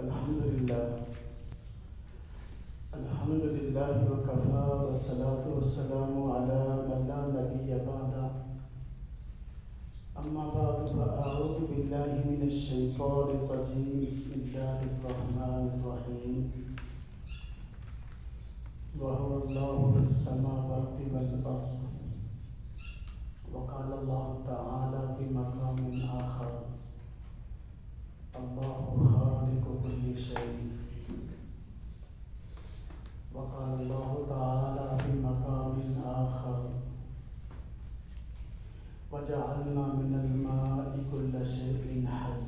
الحمد لله وكفى والصلاة والسلام على من لا نبي بعده. أما بعد فأعوذ بالله من الشيطان الرجيم. بسم الله الرحمن الرحيم. وهو الله في السماوات والأرض. وقال الله تعالى في مقام آخر: الله خالق كل شيء. وقال الله تعالى في مقام آخر: وجعلنا من الماء كل شيء حي.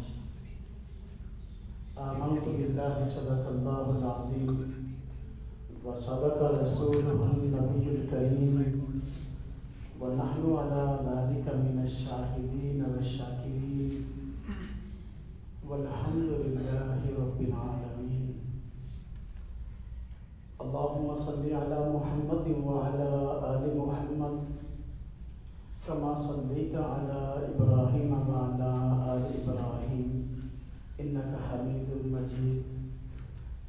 آمنت بالله صدق الله العظيم وصدق رسوله النبي الكريم ونحن على ذلك من الشاهدين والشاكرين والحمد لله رب العالمين. اللهم صل على محمد وعلى آل محمد كما صليت على إبراهيم وعلى آل إبراهيم إنك حميد مجيد.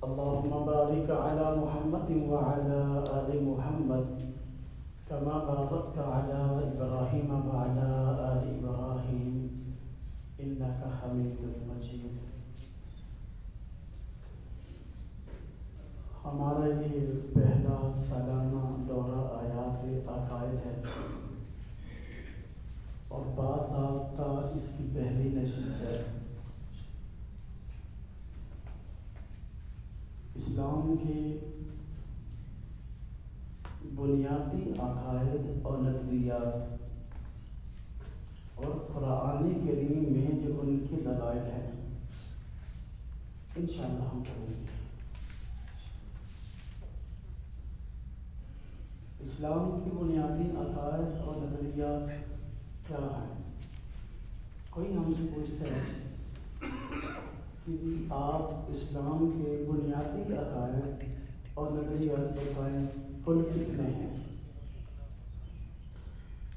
اللهم بارك على محمد وعلى آل محمد كما باركت على إبراهيم وعلى آل إبراهيم إنك حميد مجيد. ہمارا یہ پہلا سالانہ دورہ آیات عقائد ہے اور باضابطہ اس کی پہلی نشست ہے. اسلام کے بنیادی عقائد اور نظریات اور قرآن کریم میں جو ان کے دلائل ہیں انشاءاللہ ہم کریں گے. اسلام کی بنیادی عقائد اور نظریات کیا ہیں؟ کوئی ہم سے پوچھتا ہے کہ آپ اسلام کے بنیادی عقائد اور نظریات بتائیں، کل کتنے ہیں؟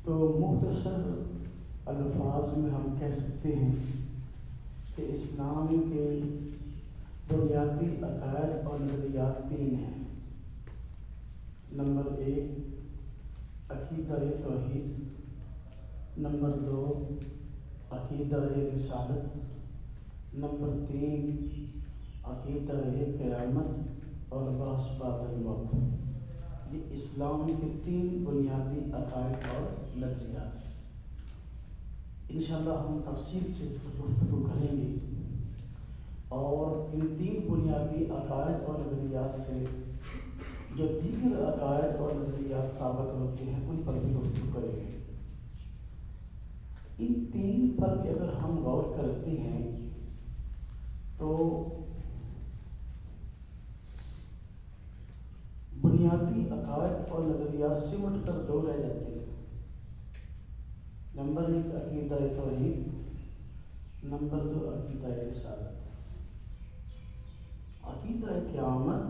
تو مختصر الفاظ میں ہم کہہ سکتے ہیں کہ اسلام کے بنیادی عقائد اور نظریات 3 ہیں. نمبر 1 عقیدہ توحید، نمبر 2 عقیدہ رسالت، نمبر 3 عقیدہ قیامت اور بعث بعد الموت. یہ اسلام کے 3 بنیادی عقائد اور نظریات ہیں. انشاءاللہ ہم تفصیل سے گفتگو کریں گے اور ان 3 بنیادی عقائد اور نظریات سے جو دیگر عقائد اور نظریات ثابت ہوتے ہیں ان پر بھی گفتگو کریں گے. ان 3 پر اگر ہم غور کرتے ہیں تو بنیادی عقائد اور نظریات سمٹ کر 2 رہ جاتے ہیں. نمبر 1 عقیدہ توحید، نمبر 2 عقیدہ رسالت. عقیدہ قیامت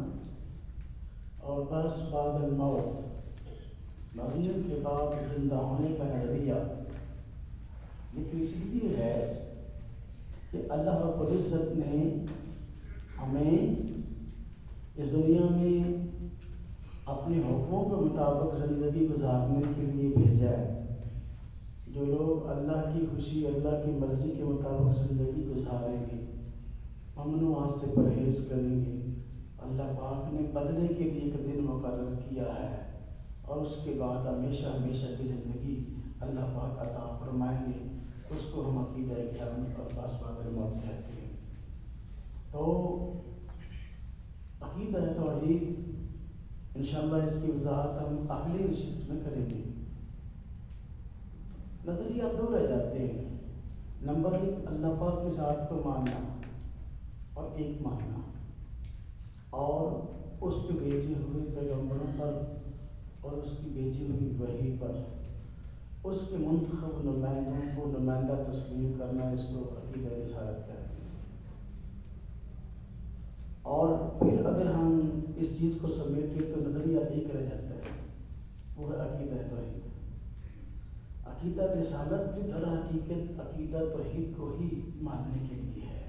اور بعث بعد الموت، مرنے کے بعد زندہ ہونے کا نظریہ، یہ تو اس لیے ہے کہ اللہ رب العزت نے ہمیں اس دنیا میں اپنے حکموں کے مطابق زندگی گزارنے کے لیے بھیجا ہے. جو لوگ اللہ کی خوشی، اللہ کی مرضی کے مطابق زندگی گزاریں گے، ممنوعات سے پرہیز کریں گے، اللہ پاک نے بدلے کے لیے ایک دن مقرر کیا ہے اور اس کے بعد ہمیشہ ہمیشہ کی زندگی اللہ پاک عطا فرمائیں گے. اس کو ہم عقیدہ قیامت اور بعث بعد الموت کہتے ہیں. تو عقیدہ توحید انشاءاللہ اس کی وضاحت ہم اگلی نشست میں کریں گے. نظریات 2 رہ جاتے ہیں. نمبر 1 اللہ پاک کی ذات کو ماننا اور ایک ماننا اور اس کے بھیجے ہوئے پیغمبروں پر اور اس کی بھیجی ہوئی وحی پر اس کے منتخب نمائندوں کو نمائندہ تسلیم کرنا، اس کو عقیدہ رسالت کہتے ہیں. اور پھر اگر ہم اس چیز کو سمیٹیں تو نظریہ 1 رہ جاتا ہے، وہ ہے عقیدہ توحید. عقیدہ رسالت بھی در حقیقت عقیدہ توحید کو ہی ماننے کے لیے ہے.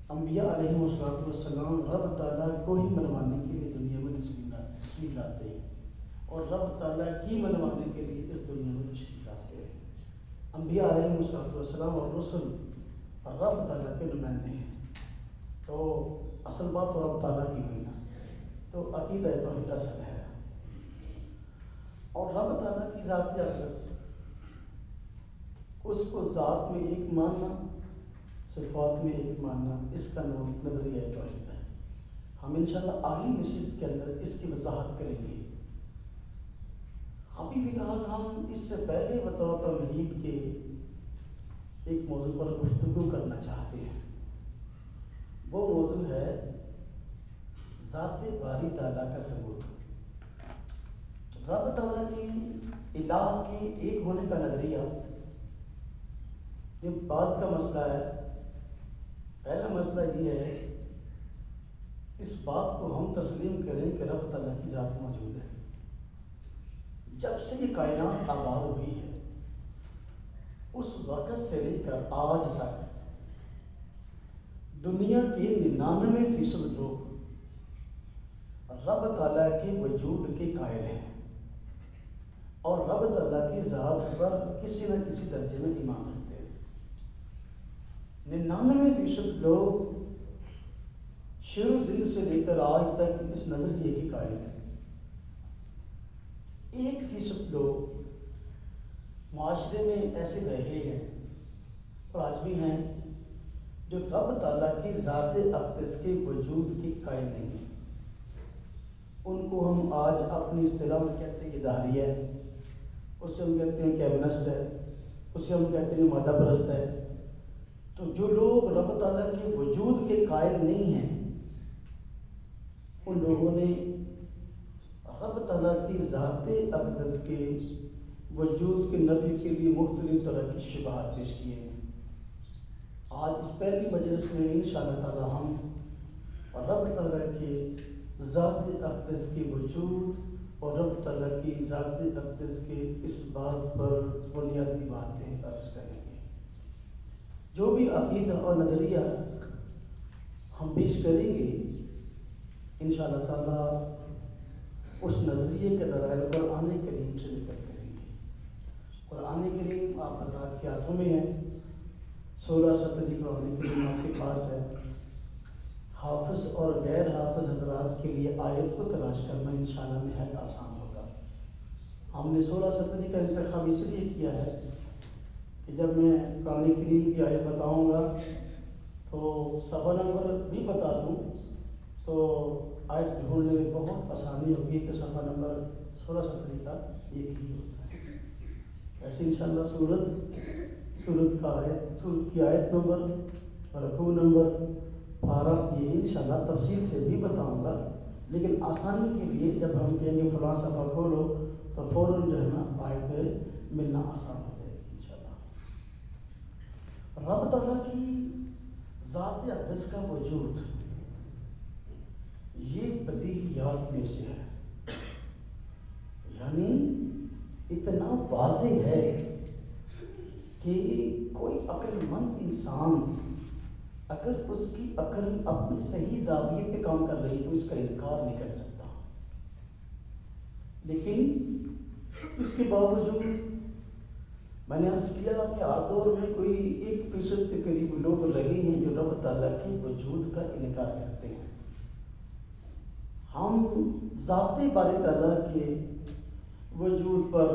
انبیاء علیہ والسلام رب تعالیٰ کو ہی منوانے کے لیے دنیا میں تشریف لاتے ہیں، اور رب تعالیٰ کی منوانے کے لیے اس دنیا میں تشریف لاتے ہیں۔ انبیاء علیہ والسلام اور رسل رب تعالیٰ کے نمائندے ہیں، تو اصل بات تو رب تعالیٰ کی ہوئی نا، تو عقیدہ توحید اصل ہے۔ اور رب تعالیٰ کی ذات اقدس، اس کو ذات میں ایک ماننا، صفات میں ایک ماننا، اس کا نام نظریہ توحید ہے۔ ہم انشاءاللہ اگلی نشست کے اندر اس کی وضاحت کریں گے۔ ابھی فی الحال ہم اس سے پہلے بطور تمہید کے ایک موضوع پر گفتگو کرنا چاہتے ہیں۔ وہ موضوع ہے ذات باری تعالیٰ کا ثبوت۔ رب تعالیٰ کی الہ کے ایک ہونے کا نظریہ یہ بات کا مسئلہ ہے۔ پہلا مسئلہ یہ ہے اس بات کو ہم تسلیم کریں کہ رب تعالیٰ کی ذات موجود ہے۔ جب سے یہ کائنات آباد ہوئی ہے اس وقت سے لے کر آج تک دنیا کے 99% لوگ رب تعالیٰ کے وجود کے قائل ہیں اور رب تعالیٰ کی ذات پر کسی نہ کسی درجے میں ایمان رکھتے ہیں۔ 99% لوگ شروع دن سے لے کر آج تک اس نظریے کے قائل ہیں۔ 1% لوگ معاشرے میں ایسے رہے ہیں اور آج بھی ہیں جو رب تعالیٰ کی ذات اقدس کے وجود کے قائل نہیں ہیں۔ ان کو ہم آج اپنی اصطلاح میں کہتے ہیں کہ دہریہ ہے، اسے ہم کہتے ہیں کیمنسٹ ہے، اسے ہم کہتے ہیں مادہ پرست ہے۔ تو جو لوگ رب تعالیٰ کے وجود کے قائل نہیں ہیں ان لوگوں نے رب تعالیٰ کی ذات اقدس کے وجود کے نفی کے لیے مختلف طرح کی شبہات پیش کیے ہیں۔ آج اس پہلی مجلس میں انشاءاللہ تعالیٰ ہم رب تعالیٰ کے ذات اقدس کے وجود اور رب تعالیٰ کی ذات اقدس کے اس بات پر بنیادی باتیں عرض کریں گے۔ جو بھی عقیدہ اور نظریہ ہم پیش کریں گے انشاءاللہ تعالیٰ اس نظریے کے دلائل قرآن کریم سے ذکر کریں گے۔ قرآن کریم آپ حضرات کے ہاتھوں میں ہے، 16 سطری قرآن کریم آپ کے پاس ہے۔ حافظ اور غیر حافظ حضرات کے لیے آیت کو تلاش کرنا انشاءاللہ نہایت آسان ہوگا۔ ہم نے 16 سطری کا انتخاب اس لیے کیا ہے کہ جب میں قرآن کریم کی آیت بتاؤں گا تو صفحہ نمبر بھی بتا دوں تو آیت ڈھونڈنے میں بہت آسانی ہوگی کہ صفحہ نمبر 16 سطری کا ایک ہی ہوتا ہے۔ ایسے انشاءاللہ سورت کی آیت نمبر، رکوع نمبر، پارہ یہ انشاءاللہ تفصیل سے بھی بتاؤں گا، لیکن آسانی کے لیے جب ہم کہیں گے فلاں صفحہ کھولو تو فوراً جو ہے نا آیت ملنا آسان ہو جائے گی انشاءاللہ۔ رب تعالیٰ کی ذات اقدس کا وجود یہ بدیہیات میں سے ہے، یعنی اتنا واضح ہے کہ کوئی عقل مند انسان اگر اس کی عقل اپنے صحیح زاویے پہ کام کر رہی تو اس کا انکار نہیں کر سکتا، لیکن اس کے باوجود میں نے عرض کیا کہ ہر دور میں کوئی 1% کے قریب لوگ لگے ہیں جو رب تعالیٰ کے وجود کا انکار کرتے ہیں۔ ہم ذات باری تعالیٰ کے وجود پر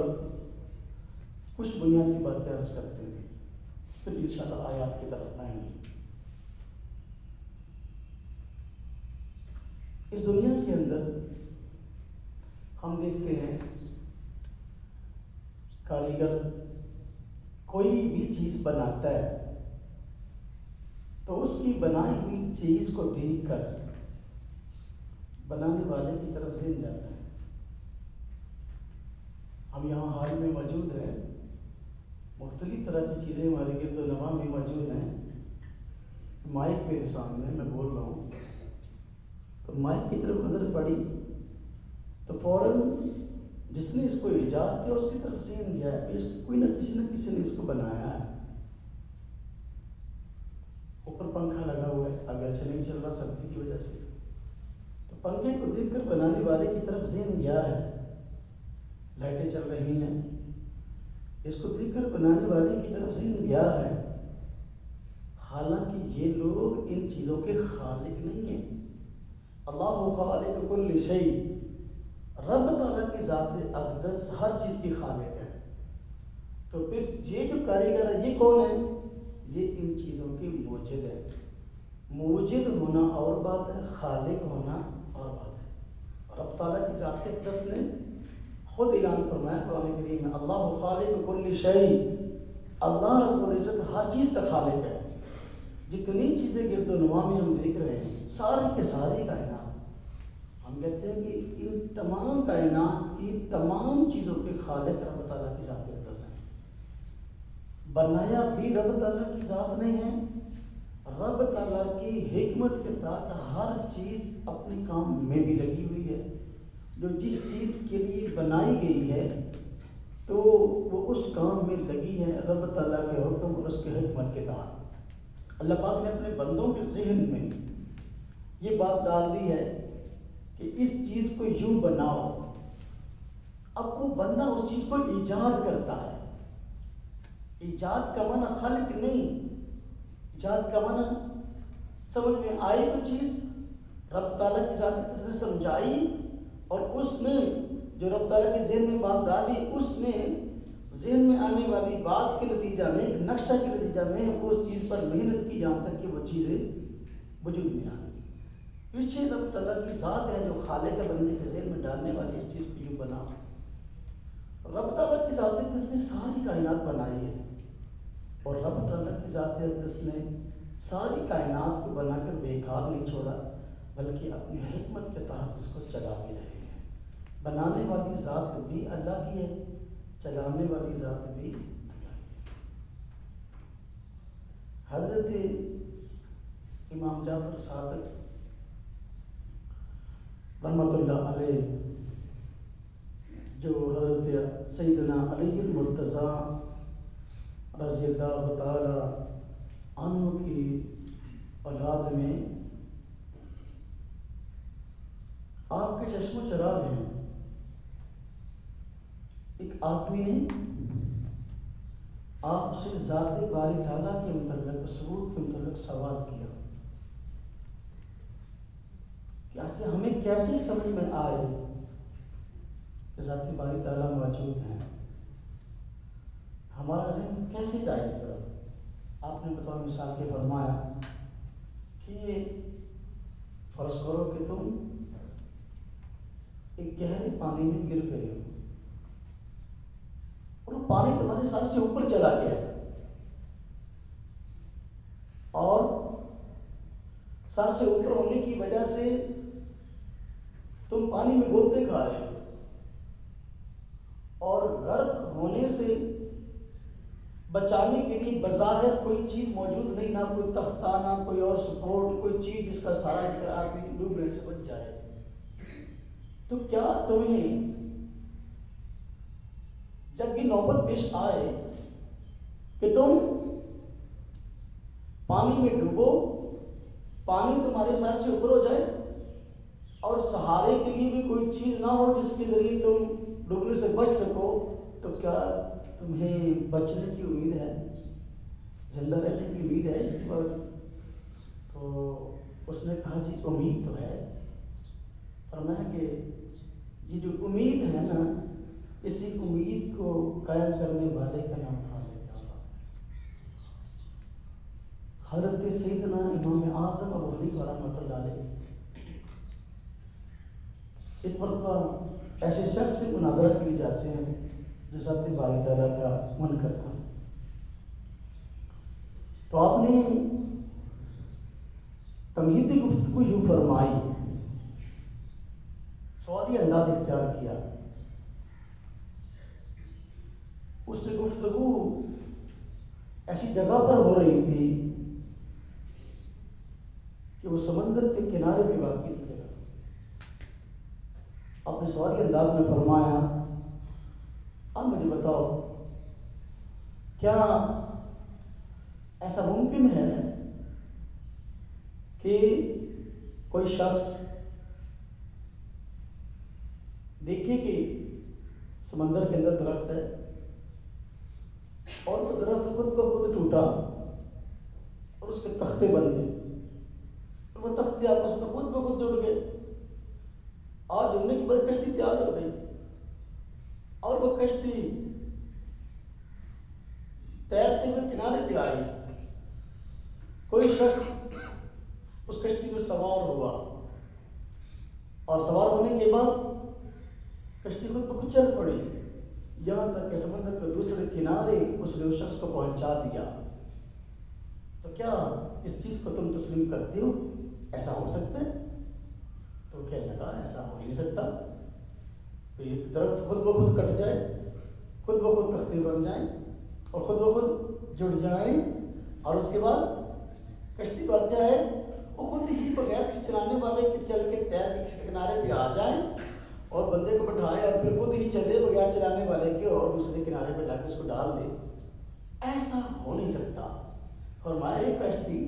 کچھ بنیادی باتیں عرض کرتے ہیں، پھر انشاءاللہ آیات کی طرف آئیں گے۔ اس دنیا کے اندر ہم دیکھتے ہیں کاریگر کوئی بھی چیز بناتا ہے تو اس کی بنائی ہوئی چیز کو دیکھ کر بنانے والے کی طرف ذہن جاتا ہے۔ ہم یہاں حال میں موجود ہیں، مختلف طرح کی چیزیں ہمارے گرد و نواح میں موجود ہیں۔ مائک میرے سامنے میں بول رہا ہوں تو مائک کی طرف نظر پڑی تو فوراً جس نے اس کو ایجاد کیا اس کی طرف ذہن گیا ہے کہ کوئی نہ کسی نے اس کو بنایا ہے۔ اوپر پنکھا لگا ہوا ہے، اگر اچھا نہیں چل رہا سردی کی وجہ سے، تو پنکھے کو دیکھ کر بنانے والے کی طرف ذہن گیا ہے، لائٹیں چل رہی ہیں، اس کو دیکھ کر بنانے والے کی طرف ذہن گیا ہے، حالانکہ یہ لوگ ان چیزوں کے خالق نہیں ہیں۔ اللہ خالق کل شیء، رب تعالیٰ کی ذات اقدس ہر چیز کی خالق ہے، تو پھر یہ جو کاریگر ہے یہ کون ہے؟ یہ ان چیزوں کی موجد ہے۔ موجد ہونا اور بات ہے، خالق ہونا اور بات ہے۔ رب تعالیٰ کی ذات اقدس نے خود اعلان فرمایا قرآن کریم میں، اللہ خالق کل شیء، اللہ رب العزت ہر چیز کا خالق ہے۔ جتنی چیزیں گرد و نواح میں ہم دیکھ رہے ہیں، ساری کے ساری کائنات، ہم کہتے ہیں کہ ان تمام کائنات کی تمام چیزوں کے خالق رب تعالیٰ کی ذات اقدس ہے۔ بنایا بھی رب تعالیٰ کی ذات نے ہے، رب تعالیٰ کی حکمت کے تحت ہر چیز اپنے کام میں بھی لگی ہوئی ہے۔ جو جس چیز کے لیے بنائی گئی ہے تو وہ اس کام میں لگی ہے رب تعالیٰ کے حکم اور اس کے حکمت کے تحت۔ اللہ پاک نے اپنے بندوں کے ذہن میں یہ بات ڈال دی ہے کہ اس چیز کو یوں بناؤ، اب وہ بندہ اس چیز کو ایجاد کرتا ہے۔ ایجاد کا معنی خلق نہیں، ایجاد کا معنی سمجھ میں آئی کوئی چیز، رب تعالیٰ کی ذات کس نے سمجھائی، اور اس نے جو رب تعالیٰ کے ذہن میں بات ڈالی، اس نے ذہن میں آنے والی بات کے نتیجہ میں، نقشہ کے نتیجہ میں اس چیز پر محنت کی جہاں تک کہ وہ چیزیں وجود میں آ گئی۔ پیچھے رب تعالیٰ کی ذات ہے جو خالق بندے کے ذہن میں ڈالنے والی اس چیز کو یوں بنا۔ رب تعالیٰ کی ذات اقدس نے ساری کائنات بنائی ہے، اور رب تعالیٰ کی ذات اقدس نے ساری کائنات کو بنا کر بیکار نہیں چھوڑا، بلکہ اپنی حکمت کے تحت اس کو چلا بھی رہے ہیں۔ بنانے والی ذات بھی اللہ کی ہے، چلانے والی ذات بھی اللہ کی ہے۔ حضرت امام جعفر صادق رحمۃ اللہ علیہ، جو حضرت سیدنا علی المرتضیٰ رضی اللہ تعالی عنہ کی اولاد میں آپ کے چشم و چراغ ہیں، ایک آدمی نے آپ سے ذات باری تعالیٰ کے متعلق، ثبوت کے متعلق سوال کیا کہ ایسے ہمیں کیسے سمجھ میں آئے کہ ذات باری تعالیٰ موجود ہیں، ہمارا ذہن کیسے جائے اس طرف؟ آپ نے بطور مثال کے فرمایا کہ فرض کرو کہ تم ایک گہرے پانی میں گر گئے ہو، اور وہ پانی تمہارے سر سے اوپر چلا گیا، اور سر سے اوپر ہونے کی وجہ سے تم پانی میں گوتے کھا رہے ہو، اور غرق ہونے سے بچانے کے لیے بظاہر کوئی چیز موجود نہیں، نہ کوئی تختہ، نہ کوئی اور سپورٹ، کوئی چیز جس کا سہارا لے کر آدمی ڈوبنے سے بچ جائے، تو کیا تمہیں جب یہ نوبت پیش آئے کہ تم پانی میں ڈوبو، پانی تمہارے سر سے اوپر ہو جائے، اور سہارے کے لیے بھی کوئی چیز نہ ہو جس کے ذریعے تم ڈوبنے سے بچ سکو، تو کیا تمہیں بچنے کی امید ہے، زندہ رہنے کی امید ہے اس کے بعد؟ تو اس نے کہا جی امید تو ہے۔ فرمایا کہ یہ جو امید ہے نا، اسی امید کو قائم کرنے والے کا نام خالق ہے۔ حضرت سیدنا امام اعظم ابو حنیفہ رحمۃ اللہ علیہ ایک مرتبہ ایسے شخص سے مناظرہ کے لیے جاتے ہیں جو ذات باری تعالیٰ کا منکر تھا، تو آپ نے تمہیدی گفتگو یوں فرمائی، سوالی انداز اختیار کیا۔ اس سے گفتگو ایسی جگہ پر ہو رہی تھی کہ وہ سمندر کے کنارے پہ واقع تھی جگہ۔ آپ نے سوالی انداز میں فرمایا، اب مجھے بتاؤ کیا ایسا ممکن ہے کہ کوئی شخص دیکھیے کہ سمندر کے اندر درخت ہے اور وہ درخت خود کو خود ٹوٹا اور اس کے تختے بن گئے اور وہ تختے آپس میں خود بخود جڑ گئے اور جڑنے کے بعد کشتی تیار ہو گئی اور وہ کشتی تیرتے ہوئے کنارے پہ آئی. کوئی شخص اس کشتی میں سوار ہوا اور سوار ہونے کے بعد کشتی خود بخود چل پڑی یہاں تک کہ سمندر کے دوسرے کنارے اس نے اس شخص کو پہنچا دیا. تو کیا اس چیز کو تم تسلیم کرتے ہو؟ ایسا ہو سکتا ہے؟ تو کہنے لگا ایسا ہو ہی نہیں سکتا. درخت خود بخود کٹ جائے, خود بخود تختے بن جائیں اور خود بخود جڑ جائیں اور اس کے بعد کشتی بن جائے, وہ خود ہی بغیر کسی چلانے والے کے چل کے تیر کے کسی کنارے پہ آ جائیں اور بندے کو بٹھائے اور پھر خود ہی چلے بغیر چلانے والے کے اور دوسرے کنارے پہ جا کے اس کو ڈال دے. ایسا ہو نہیں سکتا. فرمایا ایک کشتی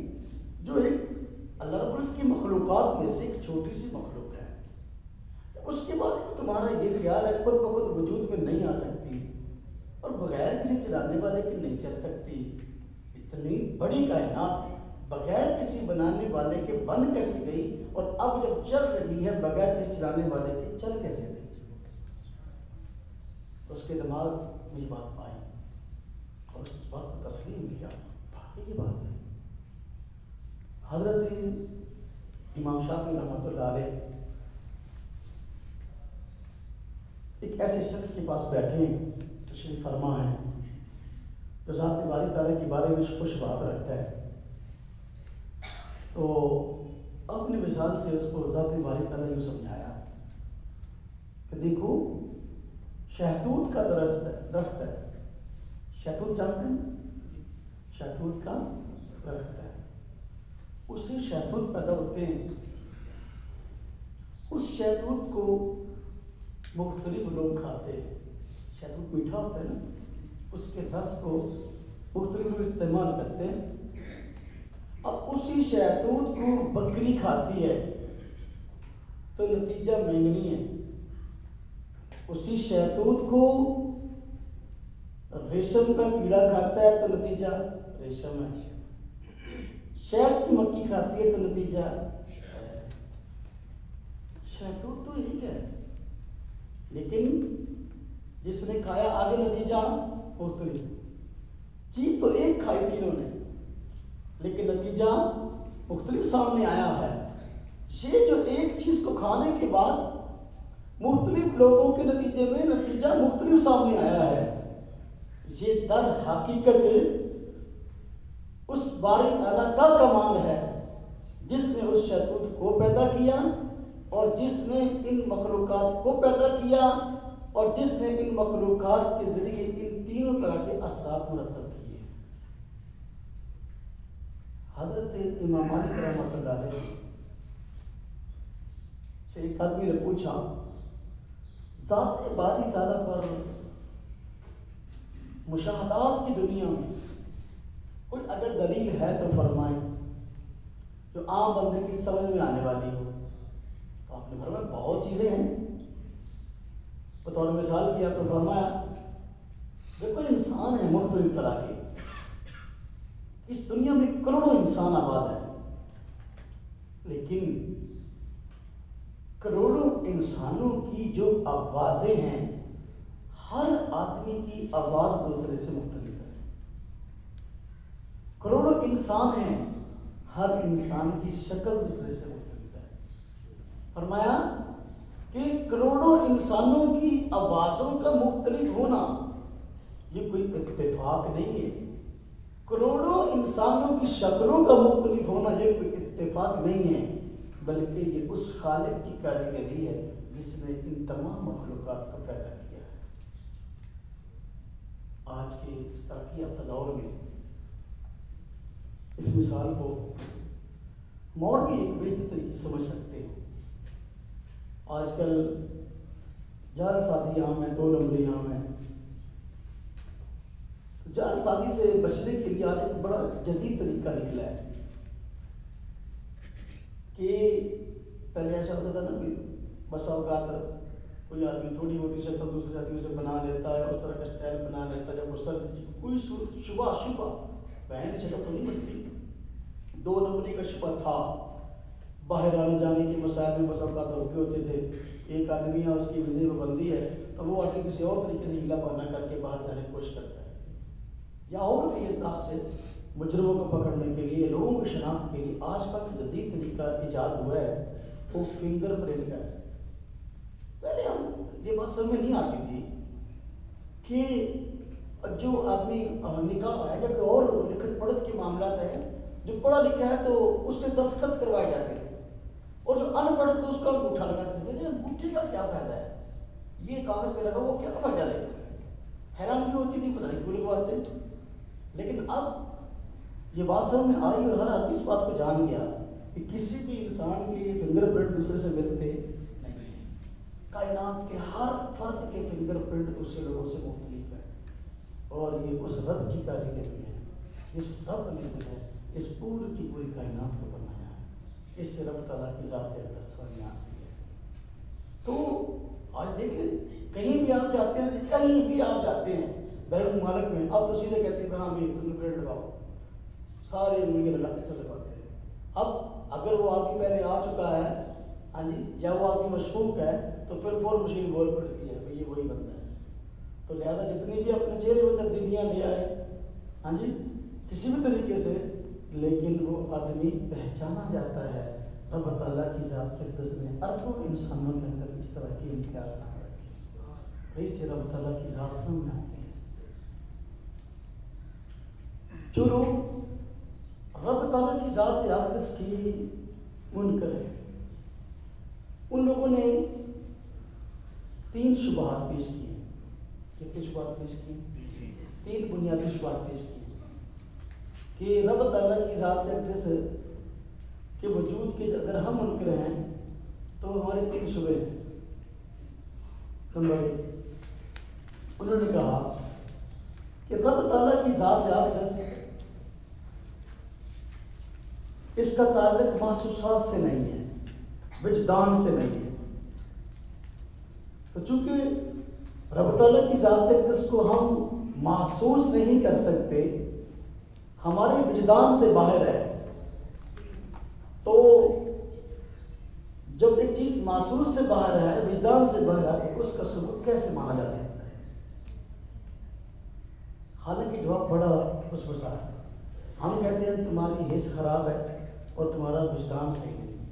جو ایک اللہ رب العزت کی مخلوقات میں سے ایک چھوٹی سی مخلوق ہے, اس کے بعد تمہارا یہ خیال ہے خود بخود وجود میں نہیں آ سکتی اور بغیر کسی چلانے والے کے نہیں چل سکتی. اتنی بڑی کائنات بغیر کسی بنانے والے کے بن کیسے گئی اور اب جب چل رہی ہے بغیر کسی چلانے والے کے چل کیسے گئی؟ اس کے دماغ میں یہ بات آئی اور اس بات کو تسلیم کیا. باقی یہ بات ہے. حضرت امام شافعی رحمۃ اللہ علیہ ایک ایسے شخص کے پاس بیٹھے ہیں, تشریف فرما ہے, جو ذات باری تعالیٰ کے بارے میں خوش بات رکھتا ہے. تو اپنی مثال سے اس کو ذات باری تعالیٰ یوں سمجھایا کہ دیکھو شہتوت کا درخت ہے. شہتوت جانتے ہیں؟ شہتوت کا درخت ہے, اس سے شہتوت پیدا ہوتے ہیں. اس شہتوت کو مختلف لوگ کھاتے ہیں. شہتوت میٹھا ہوتا ہے نا, اس کے رس کو مختلف لوگ استعمال کرتے ہیں. اب اسی شہتوت کو بکری کھاتی ہے تو نتیجہ مینگنی ہے. اسی شہتوت کو ریشم کا کیڑا کھاتا ہے تو نتیجہ ریشم ہے. شہد کی مکھی کھاتی ہے تو نتیجہ شہتوت تو ایک ہے, لیکن جس نے کھایا آگے نتیجہ مختلف. چیز تو ایک کھائی تھی انہوں نے لیکن نتیجہ مختلف سامنے آیا ہے. یہ جو ایک چیز کو کھانے کے بعد مختلف لوگوں کے نتیجے میں نتیجہ مختلف سامنے آیا ہے, یہ در حقیقت اس باری تعالیٰ کا کمال ہے جس نے اس شہتوت کو پیدا کیا اور جس نے ان مخلوقات کو پیدا کیا اور جس نے ان مخلوقات کے ذریعے ان تینوں طرح کے اثرات مرتب کیے. حضرت امام مالک رحمۃ اللہ علیہ سے ایک آدمی نے پوچھا ذات باری تعالیٰ پر مشاہدات کی دنیا میں کوئی اگر دلیل ہے تو فرمائیں جو عام بندے کی سمجھ میں آنے والی ہو. تو آپ نے فرمایا بہت چیزیں ہیں. بطور مثال کی آپ نے فرمایا دیکھو انسان ہے مختلف طرح کے, اس دنیا میں کروڑوں انسان آباد ہیں, لیکن کروڑوں انسانوں کی جو آوازیں ہیں ہر آدمی کی آواز دوسرے سے مختلف ہے. کروڑوں انسان ہیں, ہر انسان کی شکل دوسرے سے مختلف ہے. فرمایا کہ کروڑوں انسانوں کی آوازوں کا مختلف ہونا یہ کوئی اتفاق نہیں ہے. کروڑوں انسانوں کی شکلوں کا مختلف ہونا یہ کوئی اتفاق نہیں ہے, بلکہ یہ اس خالق کی کاریگری ہے جس نے ان تمام مخلوقات کو پیدا کیا ہے. آج کے اس ترقی یافتہ دور میں اس مثال کو ہم اور بھی ایک بہتر طریقے سے سمجھ سکتے ہیں. آج کل جال سازی عام ہے, 2 نمبری عام ہے. جال سازی سے بچنے کے لیے آج ایک بڑا جدید طریقہ نکلا ہے. پہلے ایسا ہوتا تھا نا کہ بس اوقات کوئی آدمی تھوڑی موٹی شکل دوسرے آدمی سے بنا لیتا ہے، اس طرح کا اسٹائل بنا لیتا ہے، جب وہ سر کوئی صورت شبہ بہن شکل تو نہیں بنتی، 2 نمبری کا شبہ تھا، باہر آنے جانے کے مسائل میں بس اوقات روکے ہوتے تھے، ایک آدمی ہے اس کی وزے میں بندی ہے تو وہ آدمی کسی اور طریقے سے ہیلا پانا کر کے باہر جانے کی کوشش کرتا ہے، یا اور کئی انداز سے مجرموں کو پکڑنے کے لیے، لوگوں کی شناخت کے لیے آج کا جدید طریقہ ایجاد ہوا ہے وہ فنگر پرنٹ کا ہے۔ پہلے ہم یہ بات سمجھ میں نہیں آتی تھی کہ جو آدمی نکاح ہے جب اور لکھت پڑھت کے معاملات ہیں، جو پڑھا لکھا ہے تو اس سے دستخط کروائے جاتے تھے، اور جو ان پڑھ تو اس کا انگوٹھا لگاتے تھے۔ انگوٹھے کا کیا فائدہ ہے؟ یہ کاغذ پہ لگا وہ کیا فائدہ دے گا؟ حیران کیوں ہوتی تھی، پتہ نہیں کیوں لگواتے۔ لیکن اب یہ بات سمجھ میں آئی اور ہر آدمی اس بات کو جان گیا کہ کسی بھی انسان کے فنگر پرنٹ دوسرے سے ملتے نہیں ہیں۔ کائنات کے ہر فرد کے فنگر پرنٹ دوسرے لوگوں سے مختلف ہے، اور یہ اس رب کی کاریگری ہے، اس رب نے جو ہے اس پوری کی پوری کائنات کو بنایا ہے، اس سے رب تعالیٰ کی ذات اقدس سمجھ میں آتی ہے۔ تو آج دیکھ لیں کہیں بھی آپ جاتے ہیں، کہیں بھی آپ جاتے ہیں بیرون ممالک میں، اب تو سیدھے کہتے ہیں کہ ہاں بھی فنگر پرنٹ لگاؤ، سارے انگلیاں لگا کس طرح لگاتے ہیں۔ اب اگر وہ آدمی پہلے آ چکا ہے، ہاں جی، یا وہ آدمی مشکوک ہے تو پھر فور مشین بول پڑتی ہے بھئی یہ وہی بندہ ہے، تو لہذا جتنی بھی اپنے چہرے پر تبدیلیاں لے آئے، ہاں جی، کسی بھی طریقے سے، لیکن وہ آدمی پہچانا جاتا ہے رب تعالیٰ کی ذات اقدس نے اربوں انسانوں کے اندر اس طرح کی امتیازات رکھی، اس سے رب تعالیٰ کی ذات سمجھ میں آتی ہے۔ جو لوگ رب تعالیٰ کی ذات اقدس کی منکر ہیں، ان لوگوں نے 3 شبہات پیش کیے۔ کتنے شبہات پیش کیے؟ 3 بنیادی شبہات پیش کیے کہ رب تعالیٰ کی ذات اقدس کے وجود کے اگر ہم منکر ہیں تو ہمارے 3 شبہے ہیں۔ نمبر 1، انہوں نے کہا کہ رب تعالیٰ کی ذات اقدس اس کا تعلق محسوسات سے نہیں ہے، وجدان سے نہیں ہے، تو چونکہ رب تعالیٰ کی ذات اقدس کو ہم محسوس نہیں کر سکتے، ہمارے وجدان سے باہر ہے، تو جب ایک چیز محسوس سے باہر ہے، وجدان سے باہر ہے، تو اس کا ثبوت کیسے مانا جا سکتا ہے؟ حالانکہ جواب بڑا خوشبسا ہے۔ ہم کہتے ہیں تمہاری حس خراب ہے اور تمہارا وجدان صحیح نہیں۔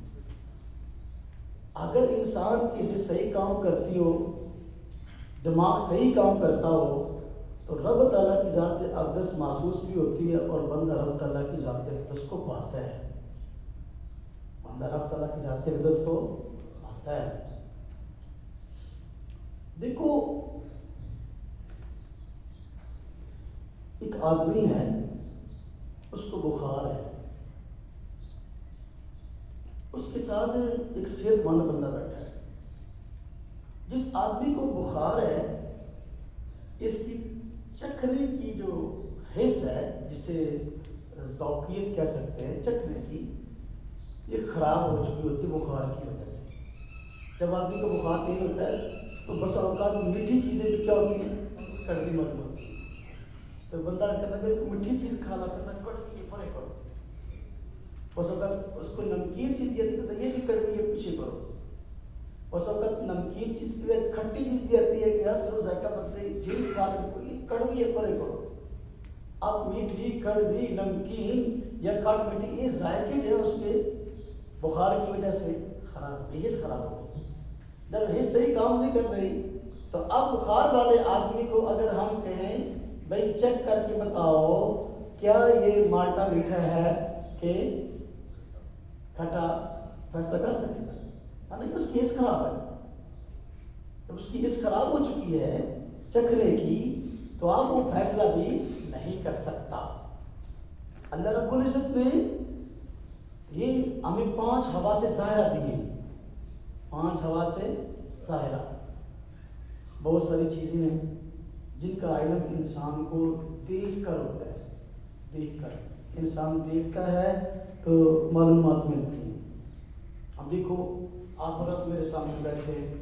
اگر انسان کی حس صحیح کام کرتی ہو، دماغ صحیح کام کرتا ہو، تو رب تعالیٰ کی ذات اقدس محسوس بھی ہوتی ہے، اور بندہ رب تعالیٰ کی ذات اقدس کو پاتا ہے، بندہ رب تعالیٰ کی ذات اقدس کو پاتا ہے۔ دیکھو ایک آدمی ہے، اس کو بخار ہے، اس کے ساتھ ایک صحت مند بندہ بیٹھا ہے۔ جس آدمی کو بخار ہے، اس کی چکھنے کی جو حس ہے، جسے ذوقیت کہہ سکتے ہیں، چکھنے کی، یہ خراب ہو چکی ہوتی ہے بخار کی وجہ سے۔ جب آدمی کو بخار نہیں ہوتا ہے تو بس اوقات میٹھی چیزیں بھی کیا ہوتی ہیں، کڑوی مت ہوتی ہے، تو بندہ کہتا ہے کہ میٹھی چیز کھانا کرنا کڑوی ہے، پرے کرو، بس اوقات اس کو نمکین چیز دیا تو یہ بھی کڑوی ہے، پیچھے کرو، بس اوقات نمکین چیز کے لیے کھٹی چیز دی جاتی ہے کہ یار چلو ذائقہ بدلے، جھیل کھا لے، یہ کڑوی ہے، پرے کرو۔ اب میٹھی، کڑوی، نمکین یا کھٹ میٹھی، یہ ذائقے جو ہے اس کے بخار کی وجہ سے خراب، حس خراب ہو گئی۔ جب حس صحیح کام نہیں کر رہی تو اب بخار والے آدمی کو اگر ہم کہیں بھائی چیک کر کے بتاؤ کیا یہ مالٹا میٹھا ہے کہ کھٹا، فیصلہ کر سکے گا نہیں، اس کی حس خراب ہے۔ جب اس کی حس خراب ہو چکی ہے چکھنے کی، تو آپ وہ فیصلہ بھی نہیں کر سکتا۔ اللہ رب العزت نے یہ ہمیں 5 حواس ظاہرہ دیے، 5 حواس ظاہرہ، بہت ساری چیزیں ہیں جن کا علم انسان کو دیکھ کر ہوتا ہے، دیکھ کر انسان دیکھتا ہے تو معلومات ملتی ہیں۔ اب دیکھو آپ حضرت میرے سامنے بیٹھے ہیں،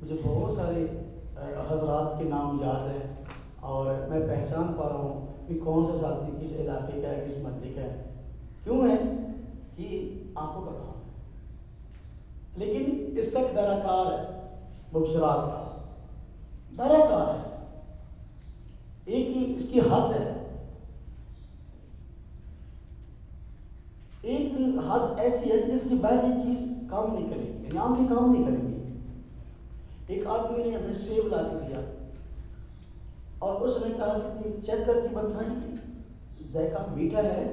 مجھے بہت سارے حضرات کے نام یاد ہیں اور میں پہچان پا رہا ہوں کہ کون سا ساتھی کس علاقے کا ہے، کس مسجد کا ہے. کیوں ہے کہ آنکھوں کا کام ہے، لیکن اس کا دائرہ کار ہے مبصرات کا، دائرہ کار ہے، ایک اس کی حد ہے، ایک حد ایسی ہے کہ اس کی باہر کی چیز کام نہیں کرے گی، یعنی آنکھیں کام نہیں کریں گی. ایک آدمی نے ہمیں سیب لا کے دیا اور اس نے کہا کہ چیک کر کے بتائیں کہ ذائقہ میٹھا ہے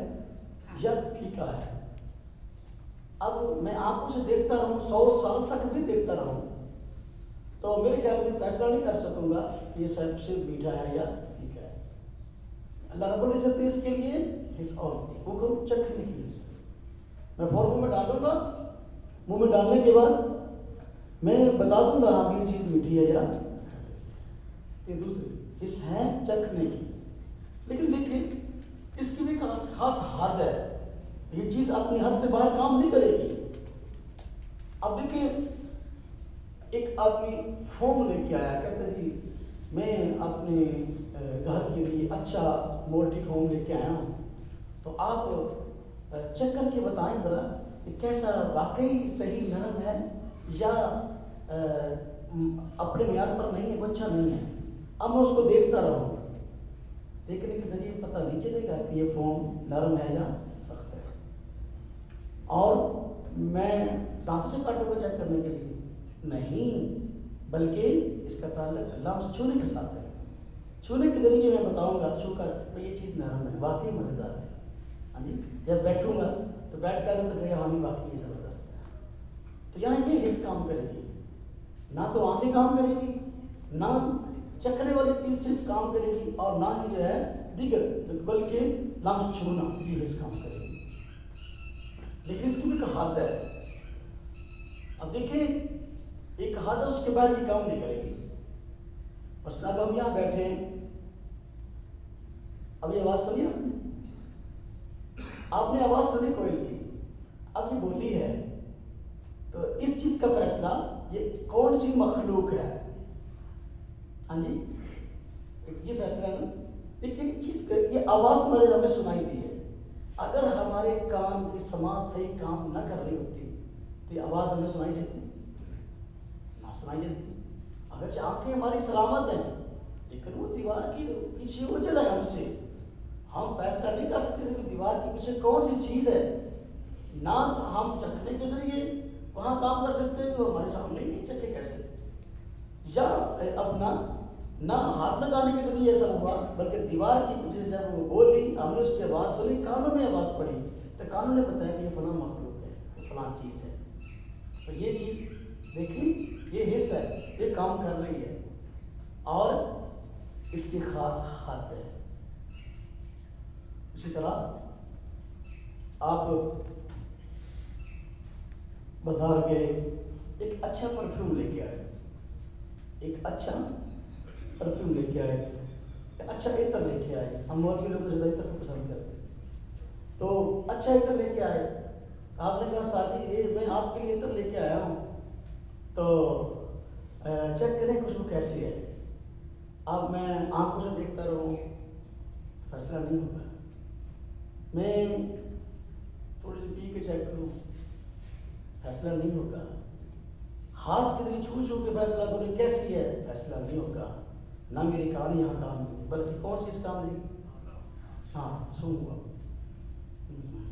یا پھیکا ہے. اب میں آنکھوں سے دیکھتا رہوں، 100 سال تک بھی دیکھتا رہوں، تو میرے خیال میں فیصلہ نہیں کر سکوں گا کہ یہ سب سے میٹھا ہے یا پھیکا ہے. اللہ رب العزت نے اس کے لیے حص اور حکم چکھنے کی حص میں فوراً منہ میں ڈالوں گا، منہ میں ڈالنے کے بعد میں بتا دوں گا آپ یہ چیز میٹھی ہے یا یہ دوسری حص ہے چکھنے کی. لیکن دیکھیں اس کی بھی خاص حد ہے، یہ چیز اپنی حد سے باہر کام نہیں کرے گی. اب دیکھیں ایک آدمی فون لے کے آیا، کہتا جی میں اپنے گھر کے لیے اچھا مولٹی فون لے کے آیا ہوں، تو آپ چیک کر کے بتائیں ذرا کہ کیسا واقعی صحیح نرم ہے یا اپنے معیار پر نہیں ہے، اچھا نہیں ہے. اب میں اس کو دیکھتا رہوں، دیکھنے کے ذریعے پتہ نہیں چلے گا کہ یہ فون نرم ہے یا سخت ہے. اور میں دانتوں سے کاٹوں گا چیک کرنے کے لیے نہیں، بلکہ اس کا تعلق لمس چھونے کے ساتھ ہے. چھونے کے ذریعے میں بتاؤں گا چھو کر یہ چیز نرم ہے، واقعی مزیدار ہے. ہاں جی، جب بیٹھوں گا تو بیٹھ کر ہمیں واقعی زبردست ہے. تو یہاں یہ حص کام کرے گی، نہ تو آنکھیں کام کرے گی، نہ چکھنے والی چیز سے کام کرے گی، اور نہ ہی جو ہے دیگر بلکہ لمس چھونا یہ حص کام کرے گی. لیکن اس کی بھی ایک حد ہے. اب دیکھیں ایک حد ہے، اس کے بعد بھی کام نہیں کرے گی. بس اب ہم یہاں بیٹھے ہیں، اب یہ آواز سنی آپ نے آواز سنی کوئل کی، اب یہ بولی ہے، تو اس چیز کا فیصلہ یہ کون سی مخلوق ہے. ہاں جی یہ فیصلہ ہے. لیکن چیز یہ آواز ہمارے ہمیں سنائی دی ہے، اگر ہمارے کان کی سماعت صحیح کام نہ کر رہی ہوتی تو یہ آواز ہمیں سنائی دیتی نہ سنائی دیتی. اگرچہ آنکھیں ہماری سلامت ہیں، لیکن وہ دیوار کی پیچھے وہ جلا ہے ہم سے، ہم فیصلہ نہیں کر سکتے کہ دیوار کے پیچھے کون سی چیز ہے. نہ ہم چکھنے کے ذریعے وہاں کام کر سکتے ہیں جو ہمارے سامنے نہیں چکھے کیسے، یا اپنا نہ ہاتھ لگانے کے ذریعے ایسا ہوا، بلکہ دیوار کی وجہ سے جب وہ بولی ہم نے اس کی آواز سنی، کانوں میں آواز پڑی تو کانوں نے بتایا کہ یہ فلاں مخلوق ہے، یہ فلاں چیز ہے. تو یہ چیز دیکھیں یہ حص ہے، یہ کام کر رہی ہے اور اس کی خاص حد ہے. اسی طرح آپ بازار گئے، ایک اچھا پرفیوم لے کے آئے، ایک اچھا پرفیوم لے کے آئے، اچھا عطر لے کے آئے. ہم مولوی لوگ زیادہ عطر کو پسند کرتے ہیں، تو اچھا عطر لے کے آئے. آپ نے کہا ساتھی یہ میں آپ کے لیے عطر لے کے آیا ہوں، تو چیک کریں خوشبو کیسی ہے. اب میں آنکھوں سے دیکھتا رہوں فیصلہ نہیں ہوگا، میں تھوڑی سی پی کے چیک کروں فیصلہ نہیں ہوگا، ہاتھ کے ذریعے چھو چھو کے فیصلہ کروں کیسی ہے فیصلہ نہیں ہوگا. نہ میری کہانی یہاں کام نہیں، بلکہ کون سی اس کام نہیں، ہاں سوں گا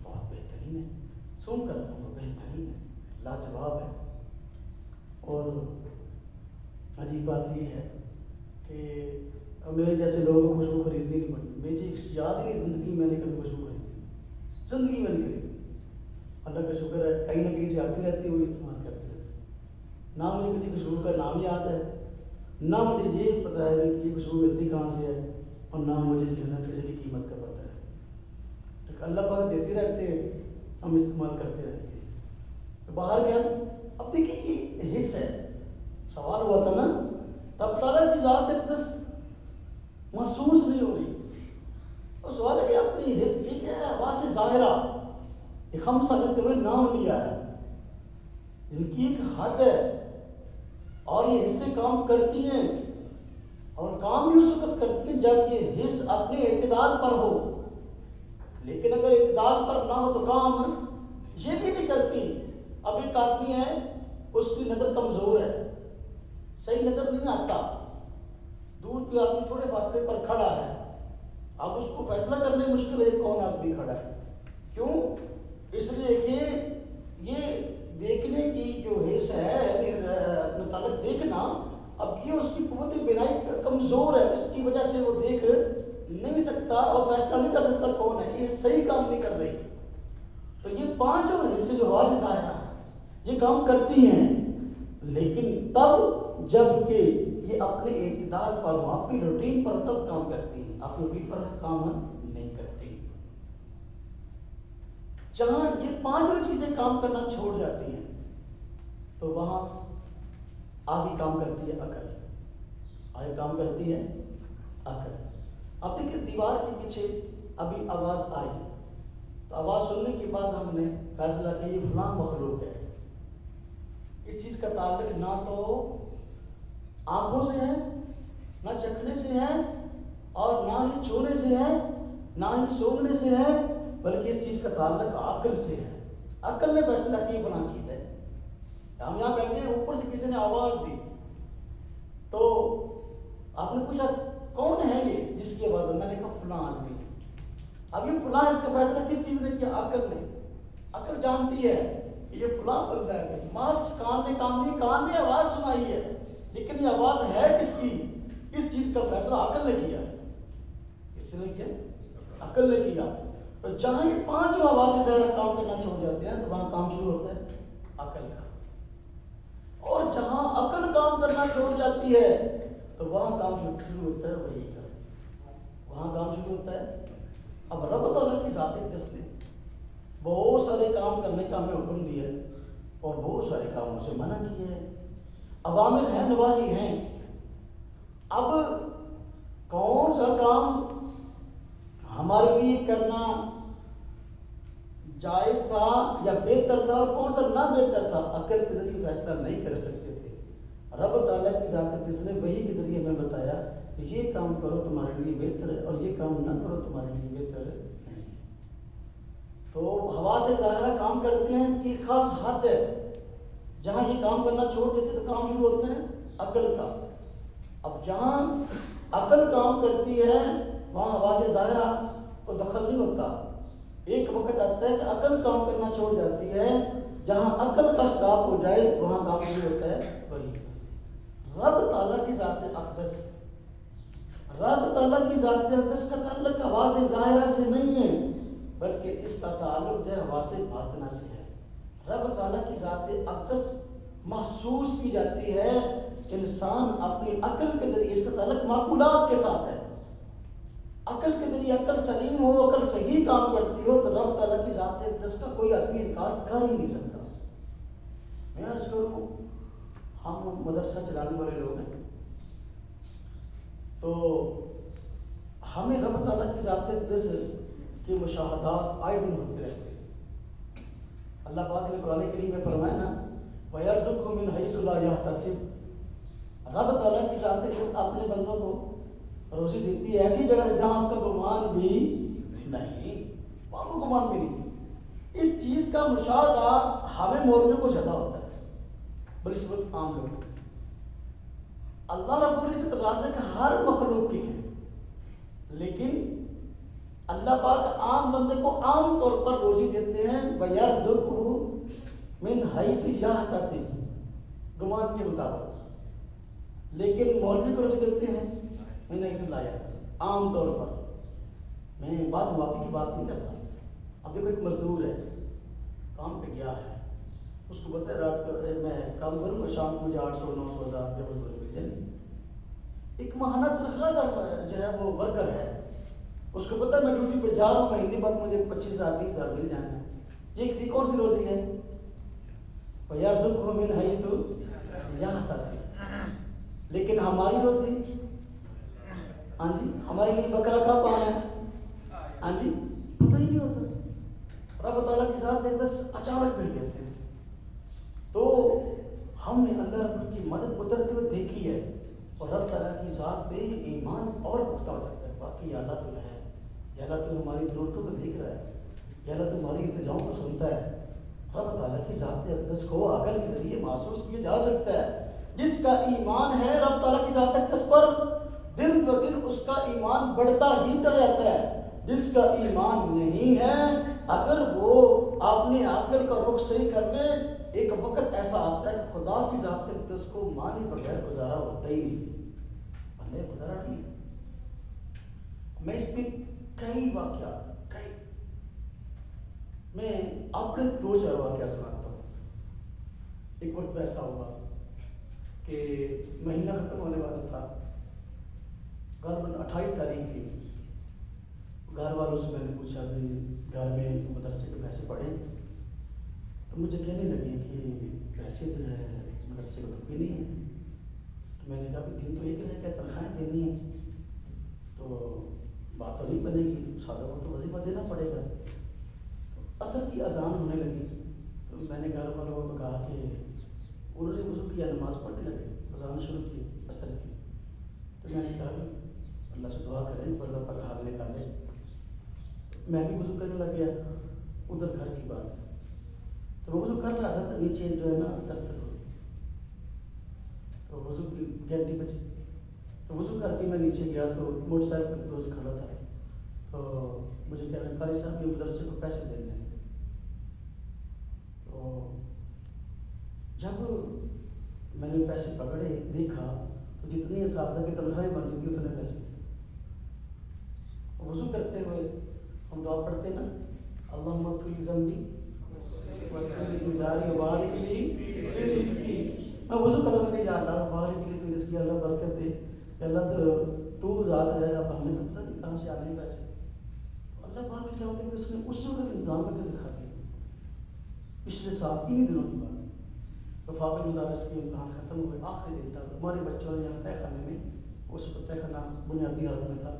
بہت بہترین ہے، سوں کر بہترین ہے، لاجواب ہے. اور عجیب بات یہ ہے کہ میرے جیسے لوگوں کو خوشبو خریدنی نہیں پڑتی. مجھے یاد ہی نہیں زندگی میں نے کبھی خوشبو خریدی، زندگی میں نہیں خریدی. اللہ کا شکر ہے کہیں نہ کہیں سے آتی رہتی ہے، وہ استعمال کرتے رہتے. نہ مجھے کسی خوشبو کا نام یاد ہے، نہ مجھے یہ پتہ ہے کہ یہ خوشبو ملتی کہاں سے ہے، اور نہ مجھے جو ہے نا کسی کی قیمت کا پتہ ہے. لیکن اللہ پاک دیتے رہتے ہیں، ہم استعمال کرتے رہتے ہیں. تو باہر گیا، اب دیکھیں یہ حص ہے. سوال ہوا تھا نا رب تعالیٰ کی ذات اقدس محسوس نہیں ہو رہی، اور سوال ہے کہ اپنی حص یہ کیا ہے، حواس ظاہرہ یہ خمسہ جن کے میں نام لیا ہے، ان کی ایک حد ہے اور یہ حصے کام کرتی ہیں، اور کام بھی اس وقت کرتی ہیں جب یہ حص اپنے اعتدال پر ہو، لیکن اگر اعتدال پر نہ ہو تو کام یہ بھی نہیں کرتی۔ اب ایک آدمی ہے، اس کی نظر کمزور ہے، صحیح نظر نہیں آتا، دور کے آدمی تھوڑے فاصلے پر کھڑا ہے، اب اس کو فیصلہ کرنے مشکل ہے کون آدمی کھڑا ہے، کیوں؟ اس لیے کہ یہ دیکھنے کی جو حص ہے متعلق دیکھنا، اب یہ اس کی قوت بینائی کمزور ہے، اس کی وجہ سے وہ دیکھ نہیں سکتا اور فیصلہ نہیں کر سکتا کون ہے، یہ صحیح کام نہیں کر رہی۔ تو یہ پانچوں حصے جو حواس ظاہرہ ہیں یہ کام کرتی ہیں، لیکن تب جب کہ یہ اپنے اعتدال پر ہو، اپنی روٹین پر تب کام کرتی ہیں، اپنی روٹین پر کام نہیں کرتی۔ جہاں یہ پانچوں چیزیں کام کرنا چھوڑ جاتی ہیں تو وہاں آگے کام کرتی ہے عقل، آگے کام کرتی ہے عقل۔ اب دیکھیں دیوار کے پیچھے ابھی آواز آئی تو آواز سننے کے بعد ہم نے فیصلہ کیا یہ فلاں مخلوق ہے، اس چیز کا تعلق نہ تو آنکھوں سے ہے، نہ چکھنے سے ہے، اور نہ ہی چھونے سے ہے، نہ ہی سونگنے سے ہے، بلکہ اس چیز کا تعلق عقل سے ہے۔ عقل نے فیصلہ کی فلاں چیز ہے۔ ہم یہاں بیٹھے ہیں، اوپر سے کسی نے آواز دی تو آپ نے پوچھا کون ہے یہ جس کی آواز ہے؟ میں نے کہا فلاں آدمی۔ اب یہ فلاں اس کا فیصلہ کس چیز نے کیا؟ عقل نے۔ عقل جانتی ہے کہ یہ فلاں بندہ ہے، ماس کان نے کام نہیں، کان نے آواز سنائی ہے، لیکن یہ آواز ہے کس کی؟ اس چیز کا فیصلہ عقل نے کیا۔ کس نے کیا؟ عقل نے کیا۔ تو جہاں یہ پانچوں حواس ظاہرہ کام کرنا چھوڑ جاتے ہیں تو وہاں کام شروع ہوتا ہے عقل کا، اور جہاں عقل کام کرنا چھوڑ جاتی ہے تو وہاں کام شروع ہوتا ہے وحی کا، وہاں کام شروع ہوتا ہے۔ اب رب تعالیٰ کی ذات اقدس نے بہت سارے کام کرنے کا ہمیں حکم دیا ہے اور بہت سارے کاموں سے منع کیا ہے، اوامر ہیں، نواہی ہیں۔ اب کون سا کام ہمارے لیے کرنا جائز تھا یا بہتر تھا اور کون سا نہ بہتر تھا، عقل کے ذریعے فیصلہ نہیں کر سکتے تھے۔ رب تعالیٰ کی ذات جس نے وحی کے ذریعے ہمیں بتایا کہ یہ کام کرو تمہارے لیے بہتر ہے اور یہ کام نہ کرو تمہارے لیے بہتر نہیں۔ تو حواس ظاہرہ کام کرتے ہیں کہ خاص حد ہے، جہاں یہ کام کرنا چھوڑ دیتے تو کام شروع ہوتے ہیں عقل کا۔ اب جہاں عقل کام کرتی ہے وہاں حواس ظاہرہ کو دخل نہیں ہوتا۔ ایک وقت آتا ہے کہ عقل کام کرنا چھوڑ جاتی ہے، جہاں عقل کا سٹاپ ہو جائے وہاں کام شروع ہوتا ہے وہی۔ رب تعالیٰ کی ذات اقدس، رب تعالیٰ کی ذات اقدس کا تعلق حواس ظاہرہ سے نہیں ہے، بلکہ اس کا تعلق جو ہے حواس باطنہ سے ہے۔ رب تعالیٰ کی ذات اقدس محسوس کی جاتی ہے، انسان اپنی عقل کے ذریعے، اس کا تعلق معقولات کے ساتھ ہے۔ عقل کے ذریعے عقل سلیم ہو، عقل صحیح کام کرتی ہو تو رب تعالیٰ کی ذات اقدس کا کوئی آدمی انکار کر ہی نہیں سکتا۔ میں عرض کروں، ہم مدرسہ چلانے والے لوگ ہیں تو ہمیں رب تعالیٰ کی ذات اقدس کے مشاہدات آئے دن ہوتے رہتے ہیں۔ اللہ پاک نے قرآن کریم میں فرمایا نا وَيَرْزُقْهُ مِنْ حَيْثُ لَا يَحْتَسِبُ، رب تعالیٰ کی ذات اقدس اپنے بندوں کو روزی دیتی ہے ایسی جگہ جہاں اس کا گمان بھی نہیں، وہاں کو گمان بھی نہیں۔ اس چیز کا مشاہدہ ہمیں مولویوں کو زیادہ ہوتا ہے بنسبت عام لوگوں۔ اللہ رب العزت رازق ہر مخلوق کی ہے، لیکن اللہ پاک عام بندے کو عام طور پر روزی دیتے ہیں وَيَرْزُقْهُ مِنْ حَيْثُ يَحْتَسِبُ، گمان کے مطابق، لیکن مولوی کو روزی دیتے ہیں میں نے اسے لایا عام طور پر۔ میں بعض مواقع کی بات نہیں کرتا۔ اب دیکھو ایک مزدور ہے، کام پہ گیا ہے، اس کو پتہ ہے رات کو میں کام کروں گا شام کو مجھے 800-900 ہزار روپے مل جائیں گے۔ ایک ماہانہ تنخواہ دار جو ہے وہ ورکر ہے، اس کو پتہ ہے میں ڈیوٹی پہ جا رہا ہوں، مہینے بعد مجھے 25,000-30,000 مل جانا ہے۔ یہ کون سی روزی ہے؟ وَيَرْزُقْهُ مِنْ حَيْثُ يَحْتَسِبُ، لیکن ہماری روزی، ہاں جی، ہمارے لیے بکرا کا پانا ہے، ہاں جی، پتہ ہی نہیں ہوتا۔ رب تعالیٰ کی ذات اقدس اچانک نہیں دیتے ہیں۔ تو ہم نے اللہ رب کی مدد اترتے ہوئے دیکھی ہے، اور رب تعالیٰ کی ذات پہ ایمان اور پختہ ہو جاتا ہے۔ باقی یا اللہ تو ہے، یا اللہ تو ہماری ضرورتوں کو دیکھ رہا ہے، یا اللہ تو ہماری التجاؤں کو سنتا ہے۔ رب تعالیٰ کی ذات اقدس کو عقل کے ذریعے محسوس کیا جا سکتا ہے۔ جس کا ایمان ہے رب تعالیٰ کی ذات اقدس پر، دن بہ دن اس کا ایمان بڑھتا ہی چلا جاتا ہے۔ جس کا ایمان نہیں ہے، اگر وہ اپنے عقل کا رخ صحیح کر لے، ایک وقت ایسا آتا ہے کہ خدا کی ذات اقدس کو مانے بغیر گزارا ہوتا ہی نہیں، بندے گزارا نہیں۔ میں اس پہ کئی واقعات میں اپنے دو چار واقعہ سناتا ہوں۔ ایک وقت ایسا ہوا کہ مہینہ ختم ہونے والا تھا، غالباً 28 تاریخ تھی۔ گھر والوں سے میں نے پوچھا کہ گھر میں مدرسے کے پیسے پڑے، تو مجھے کہنے لگے کہ پیسے جو ہے مدرسے کو تو بھی نہیں ہیں۔ تو میں نے کہا کہ دن تو ایک رہ گیا، تنخواہیں دینی ہیں، تو بات تو نہیں بنے گی، سادہ کو تو وظیفہ دینا پڑے گا۔ عصر کی اذان ہونے لگی، تو میں نے گھر والوں کو کہا کہ انہوں نے وضو کیا، نماز پڑھنے لگے، اذان شروع کی عصر کی۔ تو میں نے کہا کہ اللہ سے دعا کریں پردہ پر حال نکالے۔ میں بھی وضو کرنے لگ گیا، ادھر گھر کی بات ہے، تو میں وضو کر رہا تھا تو نیچے جو ہے نا دستک ہوئی، تو وضو کی گھنٹی بجی، تو وضو کر کے میں نیچے گیا تو موٹر سائیکل پہ دوست کھڑا تھا، تو مجھے کہہ رہے قاری صاحب یہ مدرسے کو پیسے دیں گے۔ تو جب میں نے پیسے پکڑے دیکھا تو جتنی اساتذہ کی تنخواہیں بنتی تھی اتنے پیسے تھے۔ وضو کرتے ہوئے ہم دعا پڑھتے نا، اللہم اغفر لی ذنبی واغفر لی داری وبارک لی فی رزقی۔ میں وضو کرنے لگا، یا اللہ بارک لی فی رزقی، اللہ برکت دے، یا اللہ تو ذات ہے، اب ہمیں تو پتہ نہیں کہاں سے آنے پیسے۔ اللہ پاک کی ذات ہے، اس نے اس وقت انتظام کر کے دکھا دیا۔ پچھلے سال 3 دنوں کی بات، وفاق مدارس کے امتحان ختم ہوئے، آخری دن تھا، ہمارے بچوں نے یہاں تہ خانے میں، اس وقت تہ خانہ بنیادی حالت میں تھا،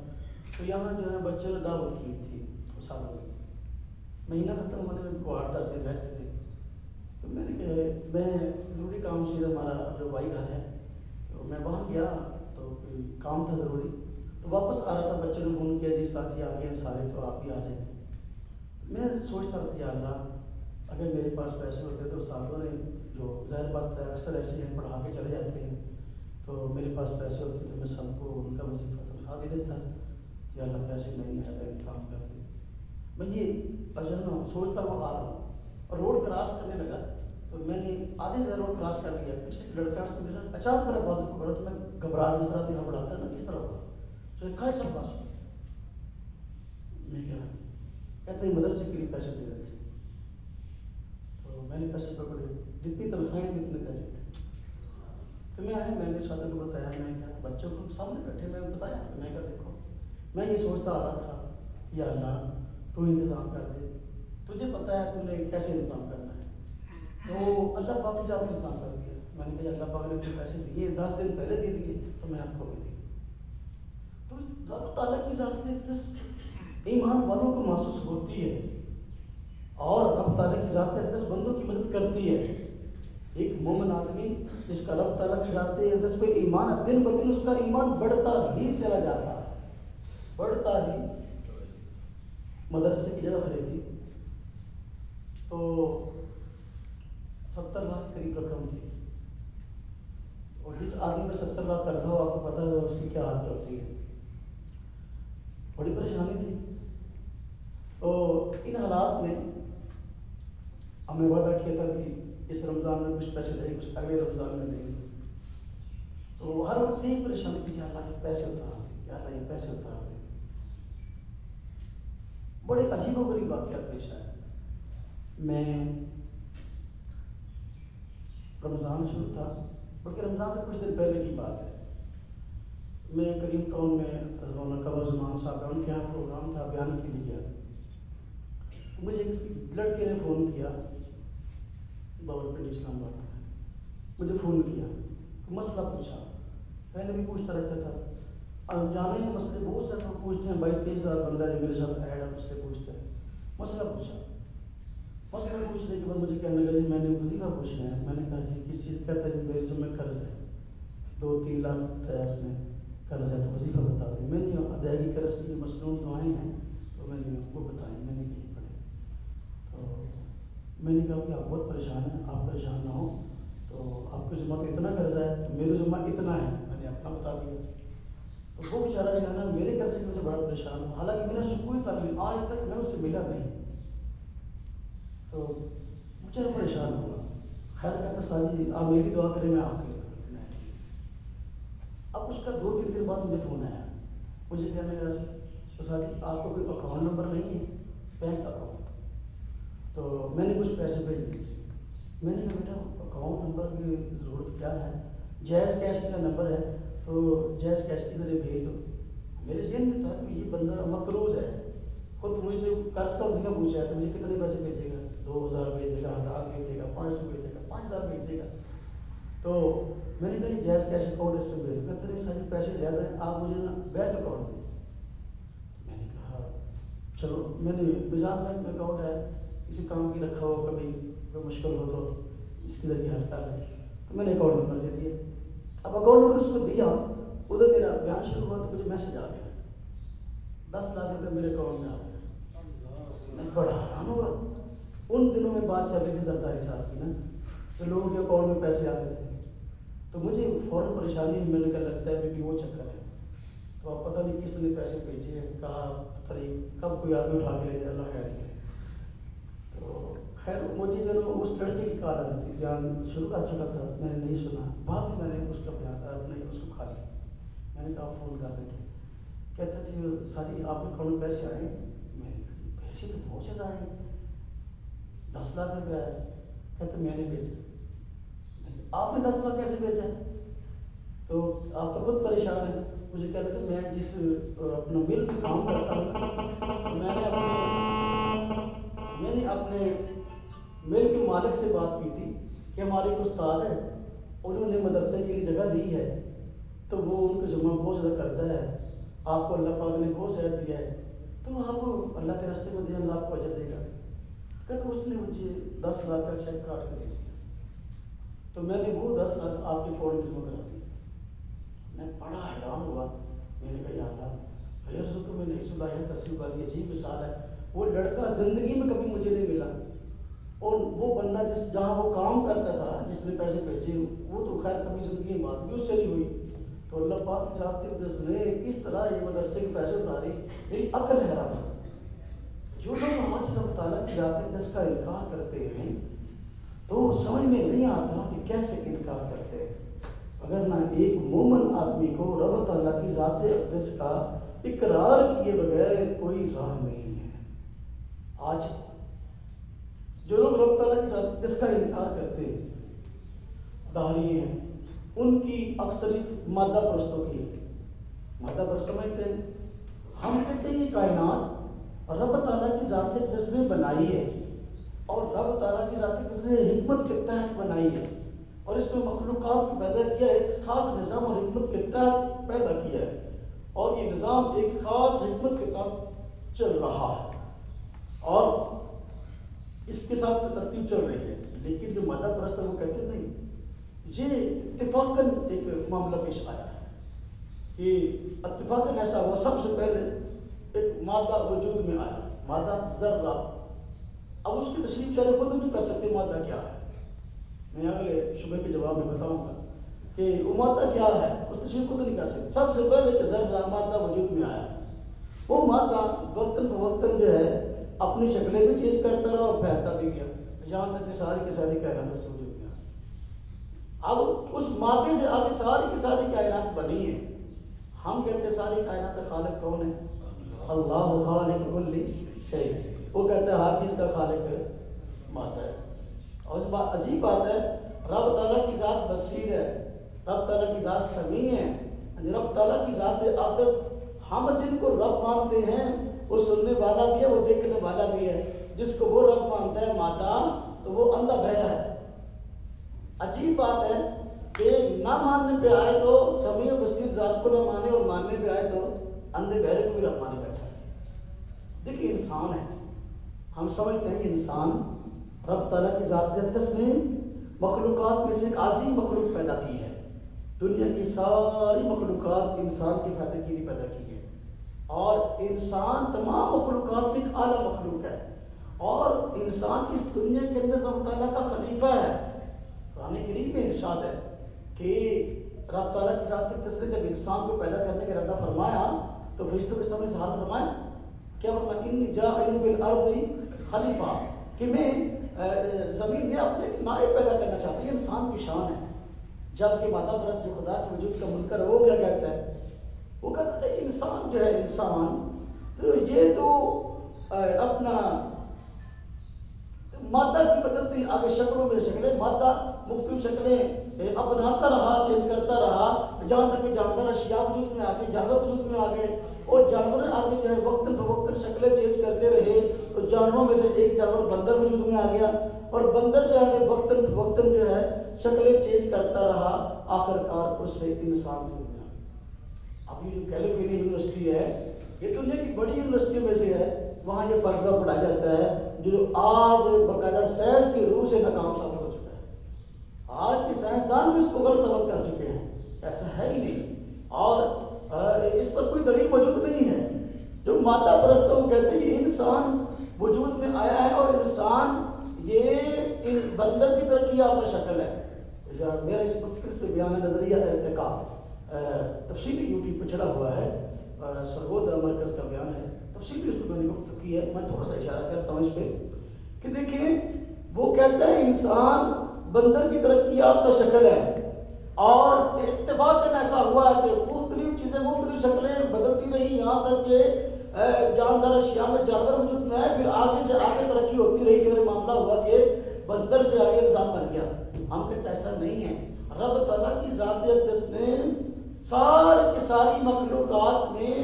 تو یہاں جو ہے بچوں نے دعوت کی تھی سالوں میں، مہینہ ختم ہونے میں کو 8-10 دن رہتے تھے۔ تو میں نے کہ میں ضروری کام سے ہمارا جو بھائی گھر ہے، تو میں وہاں گیا، تو کوئی کام تھا ضروری، تو واپس آ رہا تھا، بچوں نے فون کیا جی ساتھی آ گئے ہیں سارے، تو آپ بھی آ جائیں۔ میں سوچتا تھا یا اللہ اگر میرے پاس پیسے ہوتے تو ساتھوں نے جو ظاہر بات ہے اکثر ایسے ہیں پڑھا کے چلے جاتے ہیں، تو میرے پاس پیسے ہوتے تو میں سب کو ان کا وظیفہ تنخواہ دے دیتا کہ اللہ پیسے نہیں ہے انتظام کر دے۔ میں یہ اجانا سوچتا ہوا آ رہا ہوں اور روڈ کراس کرنے لگا، تو میں نے آدھے سے روڈ کراس کر لیا، پیچھے سے لڑکا اس نے اچانک میرا بازو پکڑا، تو میں گھبرا جس طرح سے گھبراتا ہے نا اس طرح ہوا، تو کھائے سب پاس ہو میں کہتے ہیں مدرسے کے لیے پیسے دے دیتے، تو میں نے پیسے پکڑے، جتنی تنخواہیں تھیں اتنے پیسے تھے، تو میں آیا، میں نے ساتھ کو بتایا، میں کیا بچوں کو سامنے بیٹھے میں بتایا، میں کہا دیکھو میں یہ سوچتا آ رہا تھا یا اللہ تو انتظام کر دے، تجھے پتہ ہے تو نے کیسے انتظام کرنا ہے، تو اللہ پاک کی ذات نے انتظام کر دیا۔ میں نے کہا اللہ پاک نے مجھے پیسے دیے، 10 دن پہلے دے دیے، تو میں آپ کو بھی دے، تو اللہ تعالیٰ کی ذات نے ایمان والوں کو محسوس ہوتی ہے، اور رب تعالیٰ کی ذات اقدس بندوں کی مدد کرتی ہے۔ ایک مومن آدمی جس کا رب تعالیٰ کی ذات اقدس پہ ایمان ہے، دن بدن اس کا ایمان بڑھتا ہی چلا جاتا ہے، بڑھتا ہی۔ مدرسے کی جگہ خریدی تو 70 لاکھ قریب رقم تھی، اور جس آدمی پہ 70 لاکھ قرضہ ہو آپ کو پتہ ہے اس کی کیا حالت ہوتی ہے، بڑی پریشانی تھی۔ تو ان حالات میں ہم نے وعدہ کیا تھا کہ اس رمضان میں کچھ پیسے دیں، کچھ اگلے رمضان میں دیں، تو ہر وقت یہی پریشانی تھی کہ اللہ یہ پیسے اتار دیں، یا اللہ یہ پیسے اتار دیں۔ بڑے عجیب و غریب واقعات پیش آئے۔ میں رمضان شروع تھا، بلکہ رمضان سے کچھ دن پہلے کی بات ہے، میں کریم ٹاؤن میں رونق زمان صاحب ہے، ان کے یہاں پروگرام تھا، بیان کے لیے گیا۔ مجھے ایک لڑکے نے فون کیا، باورپنڈی اسلام آباد میں مجھے فون کیا، مسئلہ پوچھا، میں نے بھی پوچھتا رہتا تھا، اب جانے ہیں مسئلے بہت سے لوگ پوچھتے ہیں، بھائی 23,000 بندہ جو میرے ساتھ ایڈ ہے اس سے پوچھتے ہیں، مسئلہ پوچھا پوچھنے کے بعد مجھے کہنے لگا جی میں نے وظیفہ پوچھنا ہے. میں نے کہا جی کس چیز کہتا ہے جی میرے ذمہ قرض ہے 2-3 لاکھ ہے اس میں قرض ہے تو وظیفہ بتا دیں. میں نے ادائیگی قرض کی جو مصنون دعائیں ہیں تو میں نے وہ بتائیں, میں نے کہیں پڑھے. تو میں نے کہا کہ آپ بہت پریشان ہیں, آپ پریشان نہ ہوں, تو آپ کے ذمہ پہ اتنا قرض ہے تو میرے ذمہ اتنا ہے. میں نے اپنا بتا دیا. تو وہ بیچارہ جو ہے نا میرے قرضے کی وجہ سے بڑا پریشان ہوں, حالانکہ میرا کوئی تعلیم آج تک میں اس سے ملا نہیں. تو بیچارہ پریشان ہوا. خیر کہتا ساجی آپ میری دعا کریں میں آپ کے لیے کروں. اب اس کا 2-3 دن بعد مجھے فون آیا, مجھے کہنے لگا تو ساجی آپ کو کوئی اکاؤنٹ نمبر نہیں ہے بینک اکاؤنٹ؟ تو میں نے کچھ پیسے بھیج دیے. میں نے کہا بیٹا اکاؤنٹ نمبر کی ضرورت کیا ہے, جائز کیش کا نمبر ہے تو جائز کیش کے ذریعے بھیج دو. میرے ذہن میں تھا کہ یہ بندہ مقروض ہے, خود مجھ سے قرض کا وظیفہ پوچھا ہے تو مجھے کتنے پیسے بھیجے گا, 2000 بھیج دے گا, 1000 بھیج دے گا, 500 بھیج دے گا, 5000 بھیج دے گا. تو میں نے کہا یہ جائز کیش اکاؤنٹ اس پہ بھیج دو. کہتے نہیں سارے پیسے زیادہ ہیں, آپ مجھے نا بینک اکاؤنٹ دیں. میں نے کہا چلو, میں نے میزان بینک میں اکاؤنٹ ہے, کسی کام کی رکھا ہو, کبھی کوئی مشکل ہو تو اس کے ذریعے حل کر لیں. تو میں نے اکاؤنٹ نمبر دے دیا. اب اکاؤنٹ نمبر اس کو دیا, ادھر میرا بیان شروع ہوا تو مجھے میسج آ گیا 10 لاکھ روپے میرے اکاؤنٹ میں آ گیا. میں بڑا حیران ہوا. ان دنوں میں بات چل رہی تھی زرداری صاحب کی نا, تو لوگوں کے اکاؤنٹ میں پیسے آتے تھے. تو مجھے فوراً پریشانی, میں نے کہا لگتا ہے کہ وہ چکر ہے. تو اب پتہ نہیں کس نے پیسے بھیجے, کہا طریق کب کوئی آدمی اٹھا کے لے جائے, اللہ خیر کرے. تو خیر مجھے جو اس لڑکے کی کال آ رہی تھی, بیان شروع کر چکا تھا, میں نے نہیں سنا. بعد میں نے اس کا بیان اپنے اس کو کھا لیا. میں نے کہا فون کر دیں. کہتا جی ساری آپ کے اکاؤنٹ میں پیسے آئے. میں نے کہا پیسے تو بہت زیادہ آئے, 10 لاکھ روپے آئے. کہتے میں نے بھیجا. آپ نے 10 لاکھ کیسے بھیجا؟ تو آپ تو خود پریشان ہیں. مجھے کہہ رہے تھے میں جس اپنا مل میں کام کرتا ہوں, میں نے اپنے مل کے مالک سے بات کی تھی کہ ہمارے ایک استاد ہے, انہوں نے مدرسے کے لیے جگہ لی ہے, تو وہ ان کے ذمہ بہت زیادہ قرضہ ہے, آپ کو اللہ پاک نے بہت زیادہ دیا ہے, تو آپ اللہ کے راستے میں دیں, اللہ آپ کو اجر دے گا. کہتے اس نے مجھے 10 لاکھ کا چیک کاٹ کے دے دیا. تو میں نے وہ 10 لاکھ آپ کے اکاؤنٹ میں جمع کرا دیا. میں بڑا حیران ہوا. میں نے کہا یا اللہ, خیر تو میں نہیں سنا ہے, تصویر والی عجیب مثال ہے. وہ لڑکا زندگی میں کبھی مجھے نہیں ملا, اور وہ بندہ جہاں وہ کام کرتا تھا, جس نے پیسے بھیجے, وہ تو خیر کبھی زندگی میں بات بھی اس سے نہیں ہوئی. تو اللہ پاک کی ذات تقدس نے اس طرح یہ مدرسے کے پیسے اتارے, میری عقل حیران. جو لوگ آج اللہ تعالیٰ کی ذات تقدس کا انکار کرتے ہیں تو سمجھ میں نہیں آتا کہ کیسے انکار کرتے ہیں. اگر نہ ایک مومن آدمی کو رب تعالیٰ کی ذات اقدس کا اقرار کیے بغیر کوئی راہ نہیں ہے. آج جو لوگ رب تعالیٰ کی ذات اقدس کا انکار کرتے ہیں, داعی ہیں, ان کی اکثریت مادہ پرستوں کی ہے. مادہ پر سمجھتے ہیں, ہم کہتے ہیں یہ کائنات رب تعالیٰ کی ذات اقدس نے بنائی ہے, اور رب تعالیٰ کی ذات اقدس نے حکمت کے تحت بنائی ہے, اور اس میں مخلوقات کو پیدا کیا, ایک خاص نظام اور حکمت کے تحت پیدا کیا ہے, اور یہ نظام ایک خاص حکمت کے تحت چل رہا ہے, اور اس کے ساتھ ترتیب چل رہی ہے. لیکن جو مادہ پرست ہے وہ کہتے نہیں, یہ اتفاقاً ایک معاملہ پیش آیا ہے کہ اتفاقاً ایسا ہوا, سب سے پہلے ایک مادہ وجود میں آیا, مادہ ذرہ. اب اس کی تشریح چارے خود نہیں کر سکتے مادہ کیا ہے. میں اگلے شبہ کے جواب میں بتاؤں گا کہ وہ مادہ کیا ہے, اس تشریح خود نہیں کر سکتے. سب سے پہلے کہ ذرہ مادہ وجود میں آیا, وہ مادہ وقتاً فوقتاً جو ہے اپنی شکلیں بھی چینج کرتا رہا اور پھیلتا بھی گیا, جہاں تک کہ ساری کی ساری کائنات سے وجود میں آیا. اب اس مادے سے آگے ساری کی ساری کائنات بنی ہے. ہم کہتے ہیں ساری کائنات کا خالق کون ہے؟ اللہ خالق کل شیء. وہ کہتے ہیں ہر چیز کا خالق مادہ ہے. اور اس بات عجیب بات ہے, رب تعالیٰ کی ذات بصیر ہے, رب تعالیٰ کی ذات سمیع ہے, رب تعالیٰ کی ذات اقدس. ہم جن کو رب مانتے ہیں وہ سننے والا بھی ہے, وہ دیکھنے والا بھی ہے. جس کو وہ رب مانتا ہے مادہ, تو وہ اندھا بہرا ہے. عجیب بات ہے کہ نہ ماننے پہ آئے تو سمیع و بصیر ذات کو نہ مانے, اور ماننے پہ آئے تو اندھے بہرے کو بھی رب مانے بیٹھا ہے. دیکھیے انسان ہے, ہم سمجھتے ہیں کہ انسان رب تعالیٰ کی ذات اقدس نے مخلوقات میں سے ایک عظیم مخلوق پیدا کی ہے. دنیا کی ساری مخلوقات انسان کے فائدے کے لیے پیدا کی ہے، اور انسان تمام مخلوقات میں ایک اعلیٰ مخلوق ہے، اور انسان اس دنیا کے اندر رب تعالیٰ کا خلیفہ ہے. قرآن کریم میں ارشاد ہے کہ رب تعالیٰ کی ذات اقدس نے جب انسان کو پیدا کرنے کا ارادہ فرمایا تو فرشتوں کے سامنے اظہار فرمایا، کیا فرمایا؟ انی جاعل فی الارض خلیفہ، کہ میں زمین میں اپنے نائب پیدا کرنا چاہتا ہوں. یہ انسان کی شان ہے. جبکہ مادہ پرست جو خدا کے وجود کا منکر ہے وہ کیا کہتا ہے؟ وہ کہتا ہے انسان جو ہے، انسان تو یہ تو اپنا مادہ کی بدلتی آگے شکلوں میں شکلیں، مادہ مختلف شکلیں اپناتا رہا، چینج کرتا رہا، جہاں تک کہ جاندار اشیاء وجود میں آ گئے، جانور وجود میں آ گئے، اور جانور آگے جو ہے وقتاً فوقتاً شکلیں چینج کرتے رہے. تو جانوروں میں سے ایک جانور بندر وجود میں آ گیا، اور بندر جو ہے وقتاً فوقتاً جو ہے شکلیں چینج کرتا رہا، آخر کار اس سے انسان وجود میں آ گیا. اب یہ جو کیلیفورنیا یونیورسٹی ہے، یہ دنیا کی بڑی یونیورسٹیوں میں سے ہے. وہاں یہ فلسفہ پڑھایا جاتا ہے جو آج باقاعدہ سائنس کی روح سے ناکام ثابت ہو چکا ہے. آج کے سائنسدان بھی اس کو غلط ثابت کر چکے ہیں. ایسا ہے ہی نہیں، اور اس پر کوئی دلیل موجود نہیں ہے. جو مادہ پرست وہ کہتے ہیں انسان وجود میں آیا ہے، اور انسان یہ بندر کی ترقی یافتہ شکل ہے. میرا اس پہ بیان نظریہ ارتقا تفصیلی یوٹیوب پہ چڑھا ہوا ہے، سرگود مرکز کا بیان ہے، تفصیلی اس پہ میں نے گفتگو کی ہے. میں تھوڑا سا اشارہ کرتا ہوں اس پہ کہ دیکھیں وہ کہتا ہے انسان بندر کی ترقی یافتہ شکل ہے، اور اتفاقاً ایسا ہوا کہ مختلف چیزیں مختلف شکلیں بدلتی رہی، یہاں تک کہ جاندار اشیاء میں جانور وجود میں ہے. پھر آگے سے آگے ترقی ہوتی رہی کہ معاملہ ہوا کہ بندر سے آگے انسان بن گیا. ہم کہتے ایسا نہیں ہے. رب تعالیٰ کی ذات اقدس نے ساری کی ساری مخلوقات میں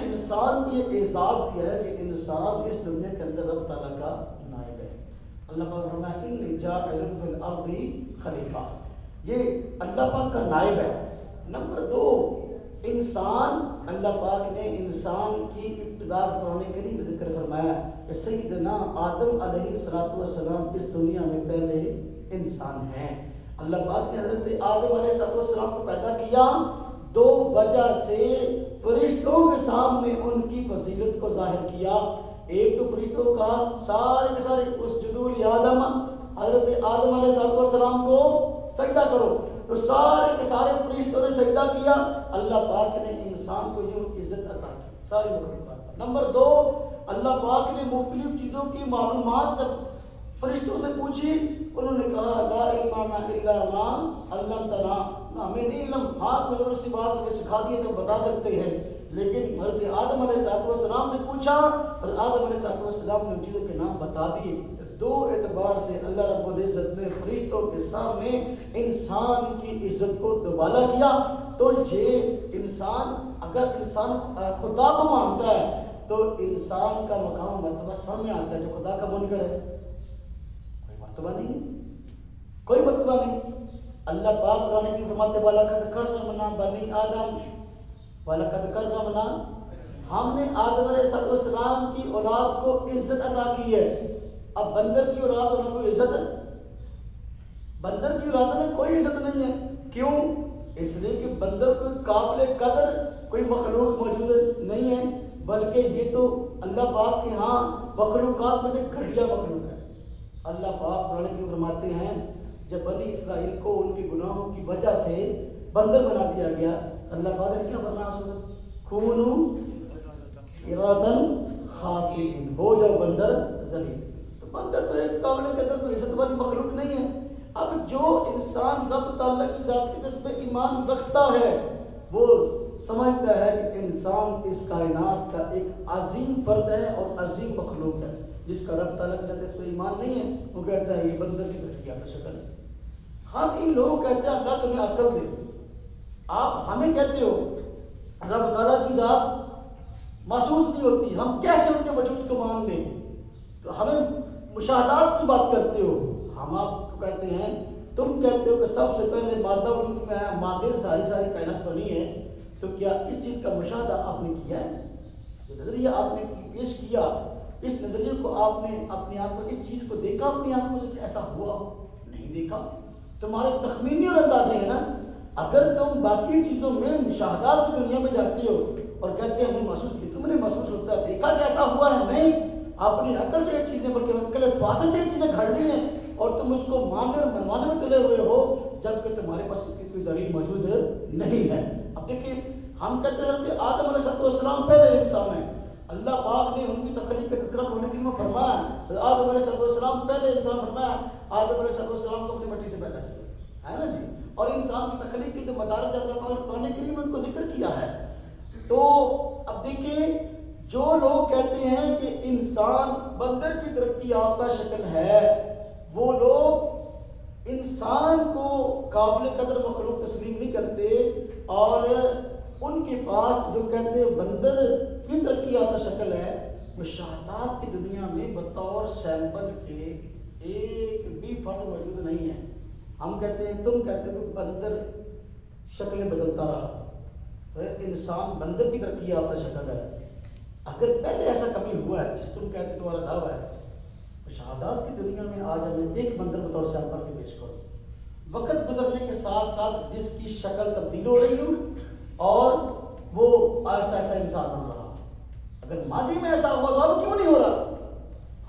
انسان کو یہ اعزاز دیا ہے کہ انسان اس دنیا کے اندر رب تعالیٰ کا نائب ہے. اللہ پاک فرمایا انی جاعل فی الارض خلیفہ، یہ اللہ پاک کا نائب ہے. نمبر 2، انسان، اللہ پاک نے انسان کی ابتدا قرآن کریم میں ذکر فرمایا کہ سیدنا آدم علیہ السلام اس دنیا میں پہلے انسان ہیں. اللہ پاک نے حضرت آدم علیہ السلام کو پیدا کیا 2 وجہ سے فرشتوں کے سامنے ان کی فضیلت کو ظاہر کیا. ایک تو فرشتوں کا سارے کے سارے اسجدوا لآدم، حضرت آدم علیہ السلام کو سجدہ کرو، تو سارے کے سارے فرشتوں نے سجدہ کیا. اللہ پاک نے انسان کو جو عزت عطا کی ساری مخلوقات پر. نمبر 2، اللہ پاک نے مختلف چیزوں کی معلومات فرشتوں سے پوچھی. انہوں نے کہا لا علم لنا الا ما علمتنا، ہمیں نہیں علم، ہاں کوئی ضرورت سی بات ہمیں سکھا دیے تو بتا سکتے ہیں. لیکن حضرت آدم علیہ السلام سے پوچھا اور آدم علیہ السلام نے ان چیزوں کے نام بتا دیے. 2 اعتبار سے اللہ رب العزت نے فرشتوں کے سامنے انسان کی عزت کو دوبالا کیا. تو یہ انسان، اگر انسان خدا کو مانتا ہے تو انسان کا مقام مرتبہ سامنے آتا ہے. جو خدا کا منکر ہے کوئی مرتبہ نہیں، کوئی مرتبہ نہیں. اللہ پاک قرآن میں فرماتے ہیں وَلَقَدْ كَرَّمْنَا بَنِي آدَمَ، وَلَقَدْ كَرَّمْنَا، ہم نے آدم علیہ السلام کی اولاد کو عزت عطا کی ہے. اب بندر کی اولاد ہونے کوئی عزت ہے؟ بندر کی اولاد میں کوئی عزت نہیں ہے. کیوں؟ اس لیے کہ بندر کو قابل قدر کوئی مخلوق موجود نہیں ہے، بلکہ یہ تو اللہ پاک کے ہاں مخلوقات میں سے گھٹیا مخلوق ہے. اللہ پاک قرآن میں فرماتے ہیں جب بنی اسرائیل کو ان کے گناہوں کی وجہ سے بندر بنا دیا گیا، اللہ پاک نے کیا فرمایا اس وقت؟ کونوا قردۃ خاسئین، ہو جاؤ بندر ذلیل. تو بندر تو ایک قابل قدر کوئی عزت والی مخلوق نہیں ہے. اب جو انسان رب تعالیٰ کی ذات کی جس پہ ایمان رکھتا ہے وہ سمجھتا ہے کہ انسان اس کائنات کا ایک عظیم فرد ہے اور عظیم مخلوق ہے. جس کا رب تعالیٰ کی ذات اس پہ ایمان نہیں ہے وہ کہتا ہے یہ بندر کی ترقی کا شکل ہے. ہم ان لوگوں کہتے ہیں اللہ تمہیں عقل دے، آپ ہمیں کہتے ہو رب تعالیٰ کی ذات محسوس نہیں ہوتی، ہم کیسے ان کے وجود کو مان لیں؟ تو ہمیں مشاہدات کی بات کرتے ہو. ہم آپ کو کہتے ہیں، تم کہتے ہو کہ سب سے پہلے مادہ وجود میں آیا، مادے سے ساری کائنات بنی ہے. تو کیا اس چیز کا مشاہدہ آپ نے کیا ہے؟ جو نظریہ آپ نے پیش کیا اس نظریے کو آپ نے اپنی آنکھوں اس چیز کو دیکھا اپنی آنکھوں سے کہ ایسا ہوا؟ نہیں دیکھا. تمہارے تخمینی اور اندازے ہیں نا. اگر تم باقی چیزوں میں مشاہدات کی دنیا میں جاتی ہو اور کہتے ہیں ہمیں محسوس کی، تم نے محسوس ہوتا ہے دیکھا کہ ایسا ہوا ہے؟ نہیں. اپنی عقل سے یہ چیزیں بلکہ عقل فاسد سے یہ چیزیں گھڑنی ہیں اور تم اس کو ماننے اور منوانے میں تلے ہوئے ہو جبکہ تمہارے پاس کوئی دلیل موجود نہیں ہے. اب دیکھیں ہم کہتے ہیں کہ آدم علیہ السلام پہلے انسان ہیں. اللہ پاک نے ان کی تخلیق کا تذکرہ ہونے کے لیے فرمایا آدم علیہ السلام پہلے انسان. فرمایا آدم علیہ السلام کو اپنی مٹی سے پیدا کیا ہے نا جی. اور انسان کی تخلیق کی جو مدارج اللہ پاک نے قرآن کریم میں ان کو ذکر کیا ہے. تو اب دیکھیں جو لوگ کہتے ہیں کہ انسان بندر کی ترقی یافتہ شکل ہے، وہ لوگ انسان کو قابل قدر مخلوق تسلیم نہیں کرتے اور ان کے پاس جو کہتے ہیں بندر کی ترقی یافتہ شکل ہے، مشاہدات کی دنیا میں بطور سیمپل کے ایک بھی فرد موجود نہیں ہے. ہم کہتے ہیں تم کہتے ہو کہ بندر شکلیں بدلتا رہا، انسان بندر کی ترقی یافتہ شکل ہے. اگر پہلے ایسا کبھی ہوا ہے جس تم کہتے تمہارا دعویٰ ہے، مشاہدات کی دنیا میں آج ہمیں ایک بندر بطور سیمپل کے پیش کرو. وقت گزرنے کے ساتھ ساتھ جس کی شکل تبدیل ہو رہی ہو اور وہ آہستہ آہستہ انسان بن رہا. اگر ماضی میں ایسا ہوا تو اب کیوں نہیں ہو رہا؟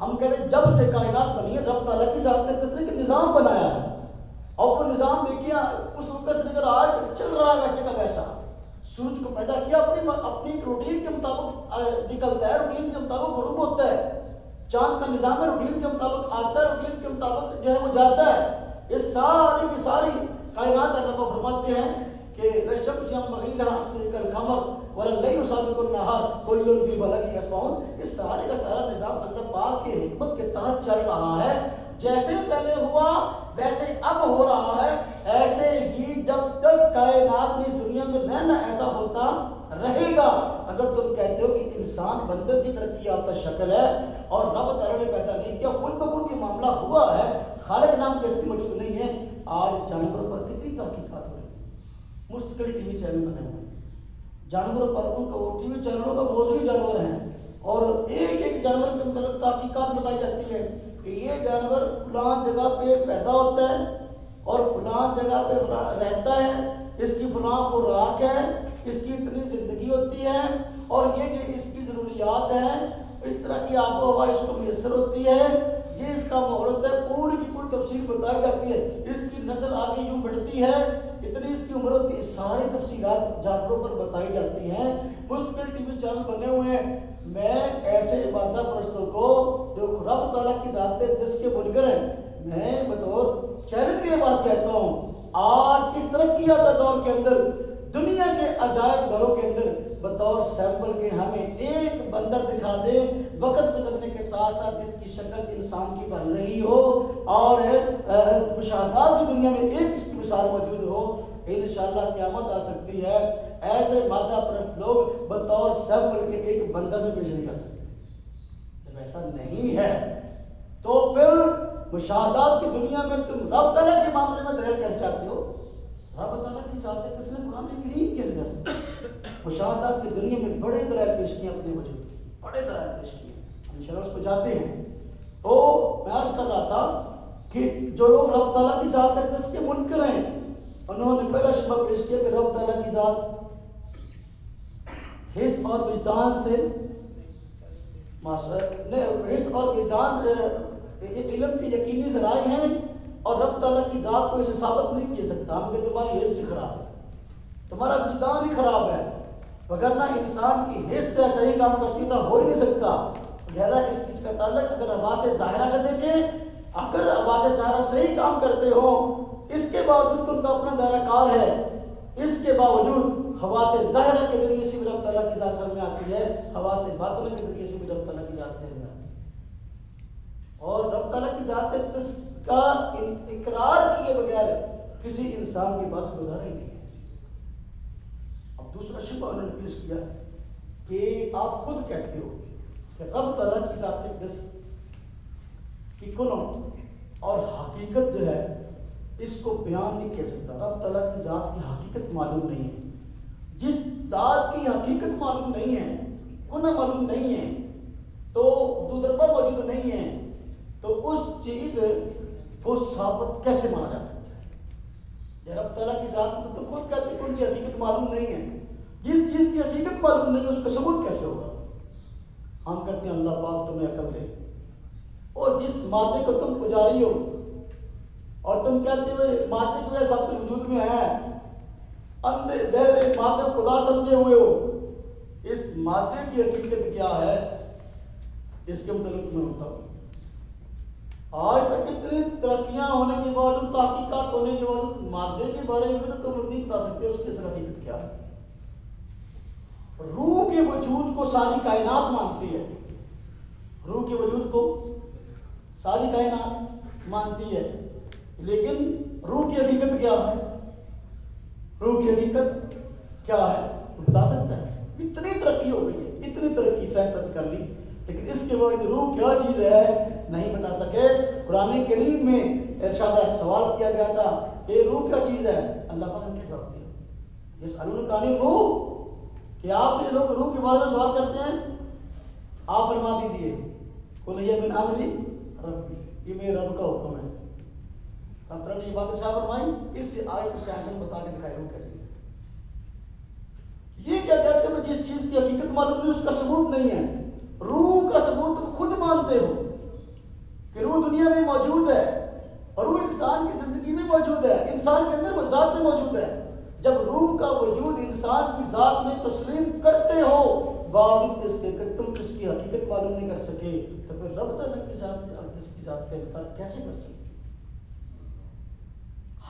ہم کہتے ہیں جب سے کائنات بنی ہے رب تعالیٰ کی ذات نے کس نے نظام بنایا ہے اور وہ نظام دیکھیے اس وقت سے اگر آج تک چل رہا ہے ویسے کا ویسا. سورج کو پیدا کیا اپنی روٹین کے مطابق نکلتا ہے، روٹین کے مطابق غروب ہوتا ہے. چاند کا نظام ہے، روٹین کے مطابق آتا ہے، روٹین کے مطابق جو ہے وہ جاتا ہے. یہ ساری کی ساری کائنات اللہ کو فرماتے ہیں کہ الشمس ينبغي لها ان تدرك القمر والليل سابق النهار كل في فلك يسبحون. اس سارے کا سارا نظام اللہ پاک کے حکمت کے تحت چل رہا ہے. جیسے پہلے ہوا ویسے اب ہو رہا ہے، ایسے ہی جب تک کائنات میں اس دنیا میں رہنا ایسا ہوتا رہے گا. اگر تم کہتے ہو کہ انسان بندر کی ترقی یافتہ شکل ہے اور رب تعالیٰ نے پیدا نہیں کیا، خود بخود یہ معاملہ ہوا ہے، خالق نام کی ہستی موجود نہیں ہے. آج جانوروں پر کتنی تحقیقات ہو رہی ہیں، مستقل ٹی وی چینل بنے ہوئے ہیں جانوروں پر. ان کو ٹی وی چینلوں کا موضوعی جانور ہیں اور ایک ایک جانور کے متعلق تحقیقات بتائی جاتی ہے کہ یہ جانور فلان جگہ پہ پیدا ہوتا ہے اور فلان جگہ پہ رہتا ہے، اس کی فلاں خوراک ہے، اس کی اتنی زندگی ہوتی ہے اور یہ اس کی ضروریات ہیں، اس طرح کی آب و ہوا اس کو میسر ہوتی ہے، یہ اس کا ماحول ہوتا ہے. پوری کی پوری تفصیل بتائی جاتی ہے. اس کی نسل آگے یوں بڑھتی ہے، اتنی اس کی عمر ہوتی ہے. ساری تفصیلات جانوروں پر بتائی جاتی ہیں. مستقل ٹی وی چینل بنے ہوئے ہیں. میں ایسے عبادت پرستوں کو جو رب تعالیٰ کی ذات دس کے منکر ہیں، میں بطور چیلنج کی بات کہتا ہوں، آج اس ترقی یافتہ دور کے اندر دنیا کے عجائب گھروں کے اندر بطور سیمپل کے ہمیں ایک بندر دکھا دے وقت گزرنے کے ساتھ ساتھ جس کی شکل انسان کی بن رہی ہو اور مشاہدات کی دنیا میں ایک اس کی مثال موجود ہو، انشاءاللہ قیامت آ سکتی ہے. ایسے مادہ پرست لوگ بطور سیمپل کے ایک بندر بھی پیش نہیں کر سکتے. جب ایسا نہیں ہے تو پھر مشاہدات کی دنیا میں تم رب تعالیٰ کے معاملے میں دلیل کیسے چاہتے ہو؟ رب تعالیٰ کی ذات ہے کس نے قرآن کریم کے اندر مشاہدات کی دنیا میں بڑے دلائل پیش کیے، اپنے وجود کی بڑے دلائل پیش کیے. انشاءاللہ اس کو جاتے ہیں. تو میں عرض کر رہا تھا کہ جو لوگ رب تعالیٰ کی ذات اقدس کے منکر ہیں، انہوں نے پہلا شبہ پیش کیا کہ رب تعالیٰ کی ذات حس اور وجدان سے حس اور وجدان علم کی یقینی ذرائع ہیں اور رب تعالیٰ کی ذات کو اسے ثابت نہیں کیا سکتا. ہم کہ تمہاری حس خراب ہے، تمہارا وجدان ہی خراب ہے، وگرنہ انسان کی حس جو صحیح کام کرتی تھا ہو ہی نہیں سکتا. لہذا اس چیز کا تعلق اگر حواس ظاہرہ سے دیکھیں، اگر حواس ظاہرہ صحیح کام کرتے ہو، اس کے باوجود ان کا اپنا دائرہ کار ہے، اس کے باوجود حواس ظاہرہ کے ذریعے سے بھی رب تعالیٰ کی ذات سمجھ میں آتی ہے، حواس باطنہ کے ذریعے سے بھی رب تعالیٰ کی ذات سمجھ میں آتی ہے. اور رب تعالیٰ کی ذات کا اقرار کیے بغیر کسی انسان کے پاس گزارا ہی نہیں ہے. اب دوسرا شبہ انہوں نے پیش کیا کہ آپ خود کہتے ہو کہ رب تعالیٰ کی ذات اقدس کی کنوں اور حقیقت جو ہے اس کو بیان نہیں کہہ سکتا. رب تعالیٰ کی ذات کی حقیقت معلوم نہیں ہے. جس ذات کی حقیقت معلوم نہیں ہے، کنہ معلوم نہیں ہے، تو دوترفہ موجود نہیں ہے، تو اس چیز کو ثابت کیسے مانا جا سکتا ہے؟ یہ رب تعالیٰ کی ذات میں تو خود کہتے ہیں کہ ان کی حقیقت معلوم نہیں ہے، جس چیز کی حقیقت معلوم نہیں ہے اس کا ثبوت کیسے ہوگا؟ ہم کہتے ہیں اللہ پاک تمہیں عقل دے، اور جس مادے کو تم پجاری ہو اور تم کہتے ہو مادے کی وجہ سب کچھ وجود میں ہے، اندھے بہرے مادے خدا سمجھے ہوئے ہو، اس مادے کی حقیقت کیا ہے اس کے متعلق میں ہوتا ہوں۔ آج تک اتنی ترقیاں ہونے کے باوجود، تحقیقات ہونے کے باوجود مادے کے بارے میں تو نہیں بتا سکتے اس کی اصل حقیقت کیا ہے۔ روح کے وجود کو ساری کائنات مانتی ہے، روح کے وجود کو ساری کائنات مانتی ہے، لیکن روح کی حقیقت کیا ہے؟ روح کی حقیقت کیا ہے بتا سکتا ہے؟ اتنی ترقی ہو گئی ہے، اتنی ترقی سائنس کر لی، لیکن اس کے بعد روح کیا چیز ہے نہیں بتا سکے۔ قرآن کریم میں ارشاد سوال کیا گیا تھا کہ روح کیا چیز ہے، اللہ پاک نے کیا جواب دیا؟ یسألونک عن الروح، کہ آپ سے لوگ روح کے بارے میں سوال کرتے ہیں، آپ فرما دیجئے قل ہی من امر ربی، یہ میرے رب کا حکم ہے۔ اب تعالیٰ نے یہ بات ارشاد فرمائی، اس سے آیت کو سیاحت بتا کے دکھائے روح کیا چیز ہے۔ یہ کیا کہتے ہیں جس چیز کی حقیقت معلوم نہیں اس کا ثبوت نہیں ہے، روح کا ثبوت تم خود مانتے ہو کہ روح دنیا میں موجود ہے، اور روح انسان کی زندگی میں موجود ہے، انسان کے اندر ذات میں موجود ہے۔ جب روح کا وجود انسان کی ذات میں تسلیم کرتے ہو، باوجود اس کے کہ تم اس کی حقیقت معلوم نہیں کر سکے، تو پھر رب تعالیٰ کی ذات میں اور اس کی ذات کا انکار کیسے کر سکتے؟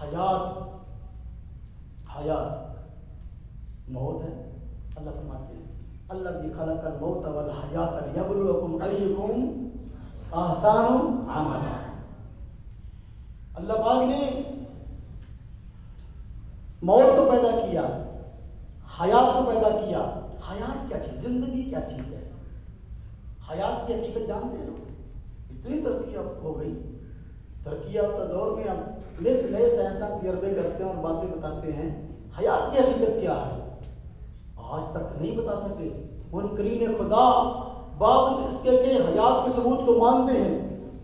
حیات موت ہے، اللہ فرماتے ہیں الذی خلق الموت والحیات لیبلوکم ایکم احسن عملا۔ اللہ پاک نے موت کو پیدا کیا، حیات کو پیدا کیا۔ حیات کیا چیز، زندگی کیا چیز ہے؟ حیات کی حقیقت جانتے ہیں لوگ، اتنی ترقی یافتہ ہو گئی، ترقی یافتہ دور میں اب نئے سائنسدان تجربے کرتے ہیں اور باتیں بتاتے ہیں، حیات کی حقیقت کیا ہے آج تک نہیں بتا سکے۔ منکرین خدا باوجود اس کے کہ حیات کے ثبوت کو مانتے ہیں،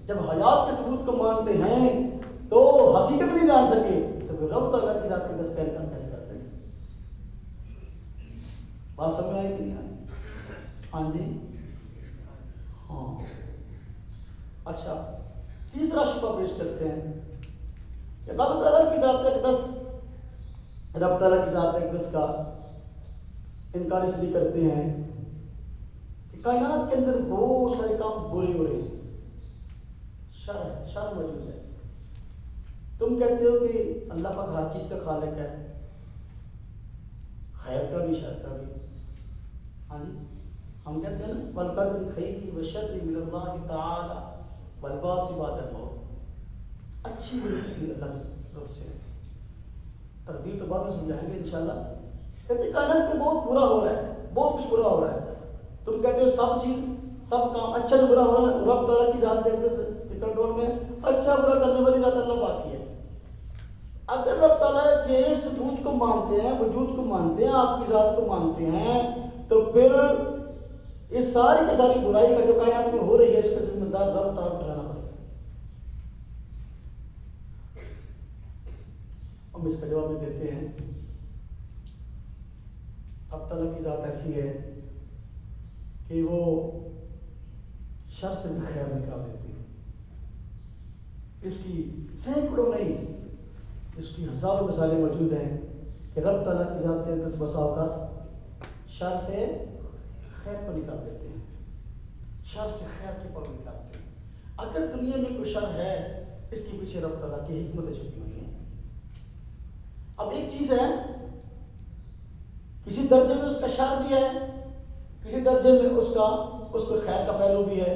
جب حیات کے ثبوت کو مانتے ہیں تو حقیقت نہیں جان سکے، تو پھر رب تعالیٰ کی ذات کا انکار کیسے کرتے ہیں؟ بات سمجھ آئی کہ نہیں آئی؟ ہاں جی، ہاں۔ اچھا، تیسرا شبہ پیش کرتے ہیں کہ رب تعالیٰ کی ذات اقدس، رب تعالیٰ کی ذات اقدس کا انکار اس لیے کرتے ہیں کہ کائنات کے اندر بہت سارے کام برے ہو رہے ہیں، شر موجود ہے۔ تم کہتے ہو کہ اللہ پاک ہر چیز کا خالق ہے، خیر کا بھی شر کا بھی۔ ہاں جی، ہم کہتے ہیں نا والقدر خیر والشر من اللہ تعالی والبعث بعد الموت، اچھی بری چیز اللہ کی طرف سے، تقدیر تو بعد میں سمجھائیں گے انشاءاللہ۔ کہتے کائنات میں بہت برا ہو رہا ہے، بہت کچھ برا ہو رہا ہے، تم کہتے ہو سب چیز، سب کام اچھا جو برا ہو رہا ہے رب تعالیٰ کی ذات کے کنٹرول میں، اچھا برا کرنے والی ذات اللہ پاک کی ہے۔ اگر رب تعالیٰ کے ثبوت کو مانتے ہیں، وجود کو مانتے ہیں، آپ کی ذات کو مانتے ہیں، تو پھر اس ساری کی ساری برائی کا جو کائنات میں ہو رہی ہے اس کا ذمہ دار رب تعالیٰ کو ٹھہرانا پڑے گا۔ ہم اس کا جواب میں دیتے ہیں رب تعالیٰ کی ذات ایسی ہے کہ وہ شر سے بھی خیر نکال دیتی ہے، اس کی سینکڑوں نہیں، اس کی ہزاروں مثالیں موجود ہیں کہ رب تعالیٰ کی ذات کے دس بسا اوقات شر سے خیر کو نکال دیتے ہیں، شر سے خیر کی پل نکالتے ہیں۔ اگر دنیا میں کوئی شر ہے اس کے پیچھے رب تعالیٰ کی حکمتیں چھپی ہوئی ہیں۔ اب ایک چیز ہے، کسی درجے میں اس کا شر بھی ہے، کسی درجے میں اس کو خیر کا پہلو بھی ہے،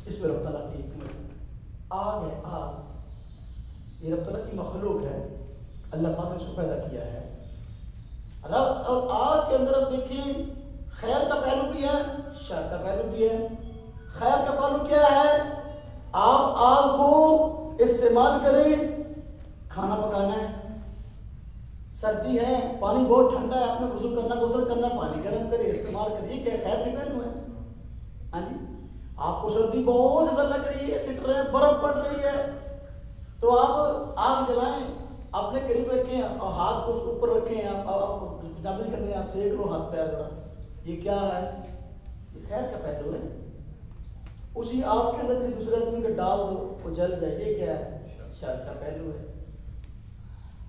اس میں رب تعالیٰ کی حکمت۔ آگ ہے، آگ، یہ رب تعالیٰ کی مخلوق ہے، اللہ پاک نے اس کو پیدا کیا ہے۔ اب آگ کے اندر اب دیکھیں خیر کا پہلو بھی ہے، شر کا پہلو بھی ہے۔ خیر کا پہلو کیا ہے؟ آپ آگ کو استعمال کریں، کھانا پکانا ہے، سردی ہے، پانی بہت ٹھنڈا ہے، آپ نے غسل کرنا ہے، پانی گرم کرے، استعمال کریے، کیا خیر کے پہلو ہے؟ ہاں جی، آپ کو سردی بہت زیادہ لگ رہی ہے، ٹٹ رہے ہیں، برف پڑ رہی ہے، تو آپ آگ جلائیں، اپنے قریب رکھیں اور ہاتھ کو اس کے اوپر رکھیں، آپ جامل کرنے ہیں، سیک لو ہاتھ پیر ذرا. یہ کیا ہے؟ یہ خیر کا پہلو ہے. اسی آگ کے اندر دوسرے آدمی کو ڈال دو وہ جل جائے، یہ کیا ہے؟ شر کا پہلو ہے.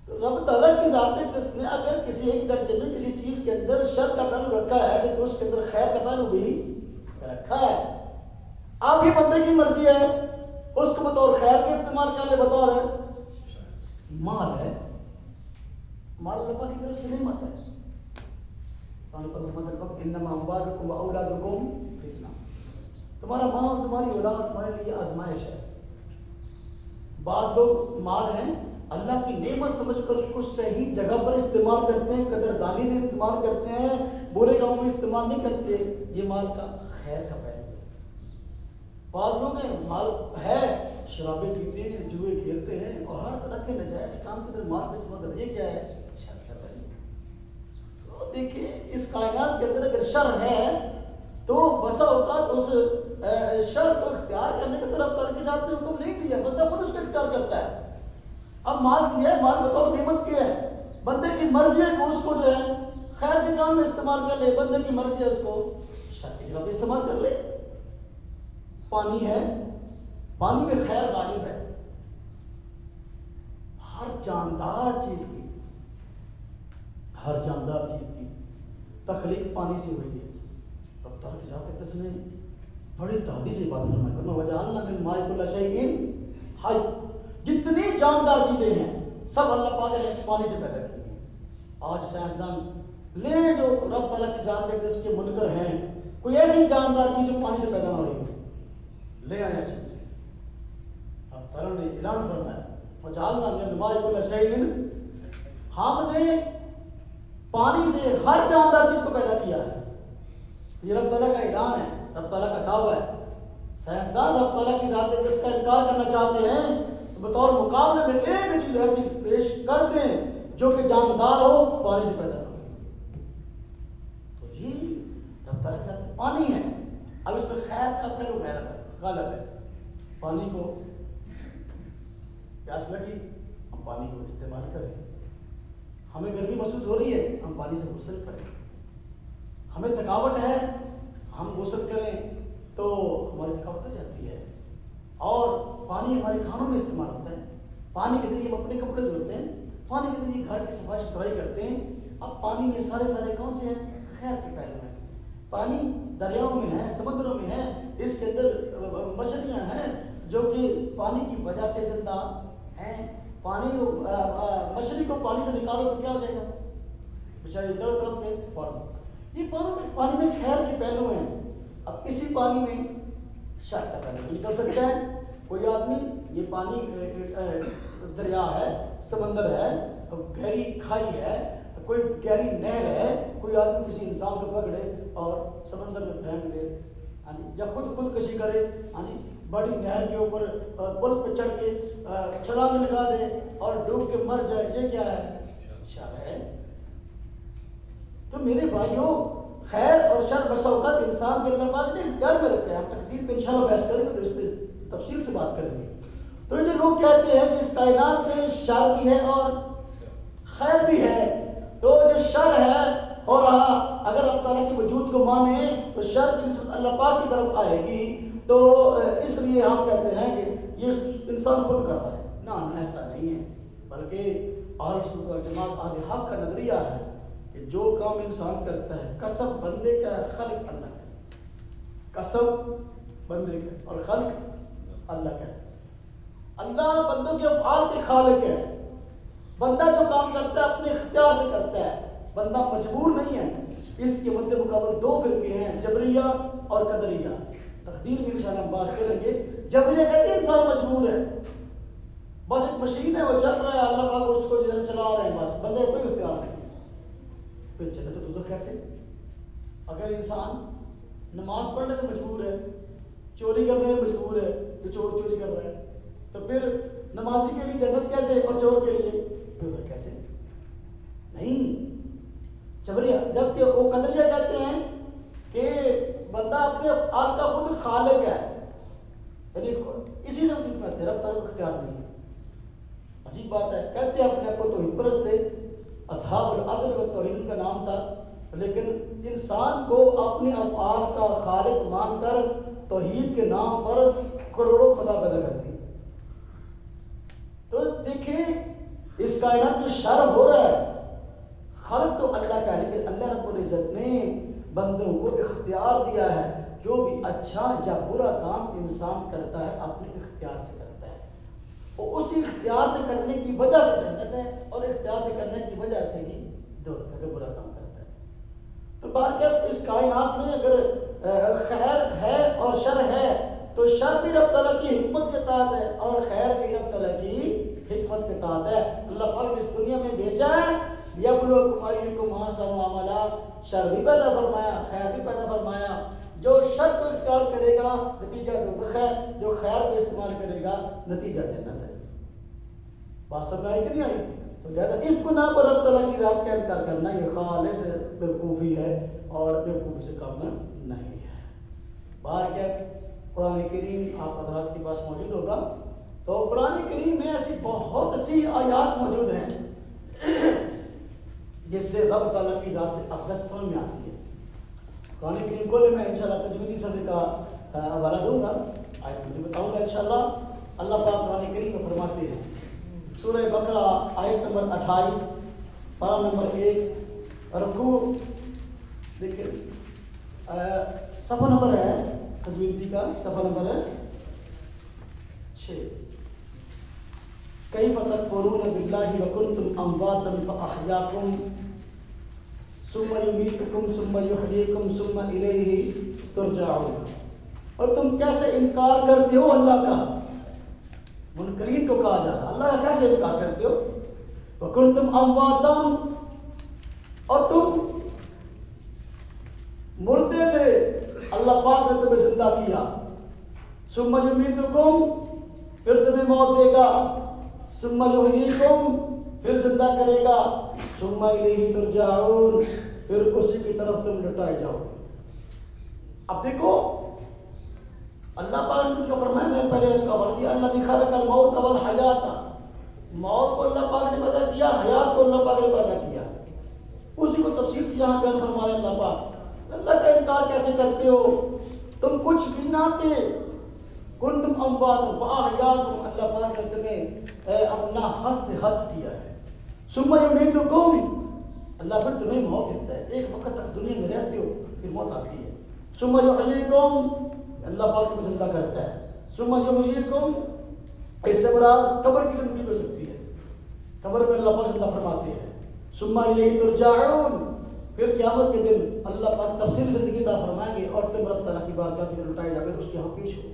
تو رب تعالیٰ کی ذات ہے جس نے اگر کسی ایک درجے میں کسی چیز کے اندر شر کا پہلو رکھا ہے لیکن اس کے اندر خیر کا پہلو بھی رکھا ہے. اب یہ بندے کی مرضی ہے اس کو بطور خیر کے استعمال کر لے، بطور مال ہے، مال اللہ کی طرف سے نہیں آتا ہے. انما اموالکم واولادکم فتنہ، تمہارا مال تمہاری اولاد تمہارے لیے آزمائش ہے. بعض لوگ مال ہیں اللہ کی نعمت سمجھ کر اس کو صحیح جگہ پر استعمال کرتے ہیں، قدردانی سے استعمال کرتے ہیں، برے کاموں میں استعمال نہیں کرتے. یہ مال کا خیر کا پہلو ہے. بعض لوگ ہیں مال ہے شرابیں پیتے ہیں، جوئے کھیلتے ہیں اور ہر طرح کے نجائز کام کے اندر مال کا استعمال کرتے ہیں. یہ کیا ہے؟ شر کا پہلو. تو دیکھیں اس کائنات کے اندر اگر شر ہے تو بسا اوقات اس شر کو اختیار کرنے کی طرف تعالیٰ کے ساتھ حکم نہیں دیا، بندہ خود اس کو اختیار کرتا ہے. اب مال دیا ہے، مال بطور نعمت کیا ہے، بندے کی مرضی ہے کہ اس کو جو ہے خیر کے کام میں استعمال کر لے، بندے کی مرضی ہے اس کو شر کی جگہ پہ استعمال کر لے. پانی ہے، پانی میں خیر غالب ہے. ہر جاندار چیز کی تخلیق پانی سے ہوئی ہے. رب تعالیٰ کی ذات ہے، اس نے بڑی دادی سے بات فرمائی کرنا وجعلنا من ماء كل شيء حي. جتنی جاندار چیزیں ہیں سب اللہ پاک نے پانی سے پیدا کی ہیں. آج سائنسدان لے جو رب تعالیٰ کی ذات ہے کہ اس کے منکر ہیں، کوئی ایسی جاندار چیز جو پانی سے پیدا نہ ہو رہی ہے، لے آئے ایسے. رب تعالیٰ نے اعلان فرمایا وجعلنا من ماء كل شيء، ہم نے پانی سے ہر جاندار چیز کو پیدا کیا ہے. یہ رب تعالیٰ کا اعلان ہے، رب تعالیٰ کا دعویٰ ہے. سائنسدان رب تعالیٰ کی ذات ہے جس کا انکار کرنا چاہتے ہیں تو بطور مقابلے میں ایک چیز ایسی پیش کر دیں جو کہ جاندار ہو، پانی سے پیدا ہو. تو یہ رب تعالیٰ کی ذات پانی ہے. اب اس میں خیر کا پہلو غالب ہے. پانی کو پیاس لگی، ہم پانی کو استعمال کریں. ہمیں گرمی محسوس ہو رہی ہے، ہم پانی سے غسل کریں. ہمیں تھکاوٹ ہے، ہم غسل کریں تو ہماری تھکاوٹ ہو جاتی ہے. اور پانی ہمارے کھانوں میں استعمال ہوتا ہے. پانی کے ذریعے ہم اپنے کپڑے دھوتے ہیں، پانی کے ذریعے گھر کی صفائی ستھرائی کرتے ہیں. اب پانی میں سارے کون سے ہیں؟ خیر کے پہلو ہیں. پانی دریاؤں میں ہے، سمندروں میں ہے، اس کے اندر مچھلیاں ہیں جو کہ پانی کی وجہ سے زندہ ہیں. پانی مچھلی کو پانی سے نکالو تو کیا ہو جائے گا؟ بیچاری تڑپ کے فوراً. یہ پانی میں خیر کے پہلو ہیں. اب اسی پانی میں شر کا پہلو بھی نکل سکتا ہے. کوئی آدمی یہ پانی دریا ہے، سمندر ہے، گہری کھائی ہے، کوئی گہری نہر ہے، کوئی آدمی کسی انسان کو پکڑے اور سمندر میں پھینک دے یا خودکشی کرے، بڑی نہر کے اوپر پل پہ چڑھ کے چھلانگ لگا دے اور ڈوب کے مر جائے. یہ کیا ہے؟ شر ہے. تو میرے بھائیوں، خیر اور شر بسا اوقات انسان کے اللہ پاک نے اختیار میں رکھا ہے. ہم تقدیر پہ انشاءاللہ بحث کریں گے تو اس پہ تفصیل سے بات کریں گے. تو جو لوگ کہتے ہیں کہ اس کائنات میں شر بھی ہے اور خیر بھی ہے، تو جو شر ہے اور اگر اللہ تعالیٰ کے وجود کو مانے تو شر کی نسبت اللہ پاک کی طرف آئے گی. تو اس لیے ہم کہتے ہیں کہ یہ انسان خود کر رہا ہے. نہ ایسا نہیں ہے، بلکہ اہل سنت والجماعت اہل حق کا نظریہ ہے کہ جو کام انسان کرتا ہے کسب بندے کا ہے، خلق اللہ کا ہے. کسب بندے کا اور خلق اللہ کا ہے. اللہ بندوں کے افعال کے خالق ہے. بندہ جو کام کرتا ہے اپنے اختیار سے کرتا ہے، بندہ مجبور نہیں ہے. اس کے مد مقابل دو فرقے ہیں، جبریہ اور قدریہ. تقدیر میں انشاءاللہ ہم بات کریں گے. جبریہ کہتے ہیں انسان مجبور ہے، بس ایک مشین ہے وہ چل رہا ہے، اللہ پاک اس کو چلا رہے ہیں، بس بندے کوئی اختیار نہیں. پھر چلے تو کیسے؟ اگر انسان نماز پڑھنے میں مجبور ہے، چوری کرنے میں مجبور ہے، تو چور چوری کر رہا ہے، تو پھر نمازی کے لیے جنت کیسے اور چور کے لیے پھر کیسے؟ نہیں. جبریہ جبکہ وہ قدریہ کہتے ہیں کہ بندہ اپنے آپ کا خود خالق ہے، یعنی اسی سے میں تیرا طرف اختیار نہیں ہے. عجیب بات ہے، کہتے ہیں اپنے آپ کو توحید پرست تھے، اصحاب العدل و توحید ان کا نام تھا، لیکن انسان کو اپنے افعال کا خالق مان کر توحید کے نام پر کروڑوں خدا پیدا کر دی. تو دیکھیں اس کائنات میں شر ہو رہا ہے، خلق تو اللہ کا ہے، لیکن اللہ رب العزت نے بندوں کو اختیار دیا ہے. جو بھی اچھا یا برا کام انسان کرتا ہے اپنے اختیار سے کرتا ہے، وہ اسی اختیار سے کرنے کی وجہ سے جنت ہے، اور اختیار سے کرنے کی وجہ سے ہی جو برا کام کرتا ہے. تو بہرکیف اس کائنات میں اگر خیر ہے اور شر ہے تو شر بھی رب تعالیٰ کی حکمت کے تحت ہے اور خیر بھی رب تعالیٰ کی حکمت کے تحت ہے. اللہ پاک نے اس دنیا میں بھیجا ہے یبلوکم ایکم احسن عملا، شر بھی پیدا فرمایا، خیر بھی پیدا فرمایا. جو شر کو اختیار کرے گا نتیجہ دوزخ ہے، جو خیر کو استعمال کرے گا نتیجہ جنت ہے. بات سمجھ آئی کہ نہیں آئی؟ تو لہٰذا اس گناہ پر رب تعالیٰ کی ذات کا انکار کرنا یہ خالص بیوقوفی ہے اور بیوقوفی سے کام نہیں ہے. باہر کیا قرآن کریم آپ حضرات کے پاس موجود ہوگا، تو قرآن کریم میں ایسی بہت سی آیات موجود ہیں جس سے رب تعالیٰ کی ذات اقدس سمجھ میں آتی ہے. قرآن کریم کو میں انشاءاللہ تجویدی صدر کا حوالہ دوں گا، آیت مجھے بتاؤں گا انشاءاللہ. اللہ پاک قرآن کریم میں فرماتے ہیں سورہ بقرہ آیت نمبر 28 پارہ نمبر 1 رکوع، دیکھیں صفحہ نمبر ہے تجویدی کا، صفحہ نمبر ہے 6. کیف تکفرون باللہ وکنتم امواتا فاحیاکم ثم یمیتکم ثم یحییکم ثم الیہ ترجعون. اور تم کیسے انکار کرتے ہو اللہ کا، منکرین کو کہا جا رہا ہے، اللہ کا کیسے انکار کرتے ہو. وکنتم امواتا، اور تم مردے تھے، اللہ پاک نے تمہیں زندہ کیا. ثم یمیتکم، پھر تمہیں موت دے گا. ثم یحییکم، پھر زندہ کرے گا. ثم الیہ ترجعون، پھر اسی کی طرف تم لٹائے جاؤ. اب دیکھو اللہ پاک نے جو فرمایا، میں نے پہلے اس کا حوالہ دیا، اللہ خلق الموت والحیات، موت کو اللہ پاک نے پیدا کیا، حیات کو اللہ پاک نے پیدا کیا. اسی کو تفصیل سے یہاں بیان فرما رہے ہیں اللہ پاک. اللہ کا انکار کیسے کرتے ہو، تم کچھ بھی نہ تھے. کنتم اموات فاحیاکم، اللہ پاک نے تمہیں اپنا ہست سے ہست کیا ہے. ثم یمیتکم، اللہ پھر تمہیں موت دیتا ہے، ایک وقت تک دنیا میں رہتے ہو پھر موت آتی ہے. ثم یحییکم، اللہ پاک تمہیں زندہ کرتا ہے. ثم یحییکم، اس سے مراد قبر کی زندگی ہو سکتی ہے، قبر میں اللہ پاک زندہ فرماتے ہیں. ثم الیہ ترجعون، پھر قیامت کے دن اللہ پاک تفصیل زندگی عطا فرمائیں گے اور تم رب تعالیٰ کی بارگاہ کی طرف لٹائے جا کر اس کے ہاں پیش ہو.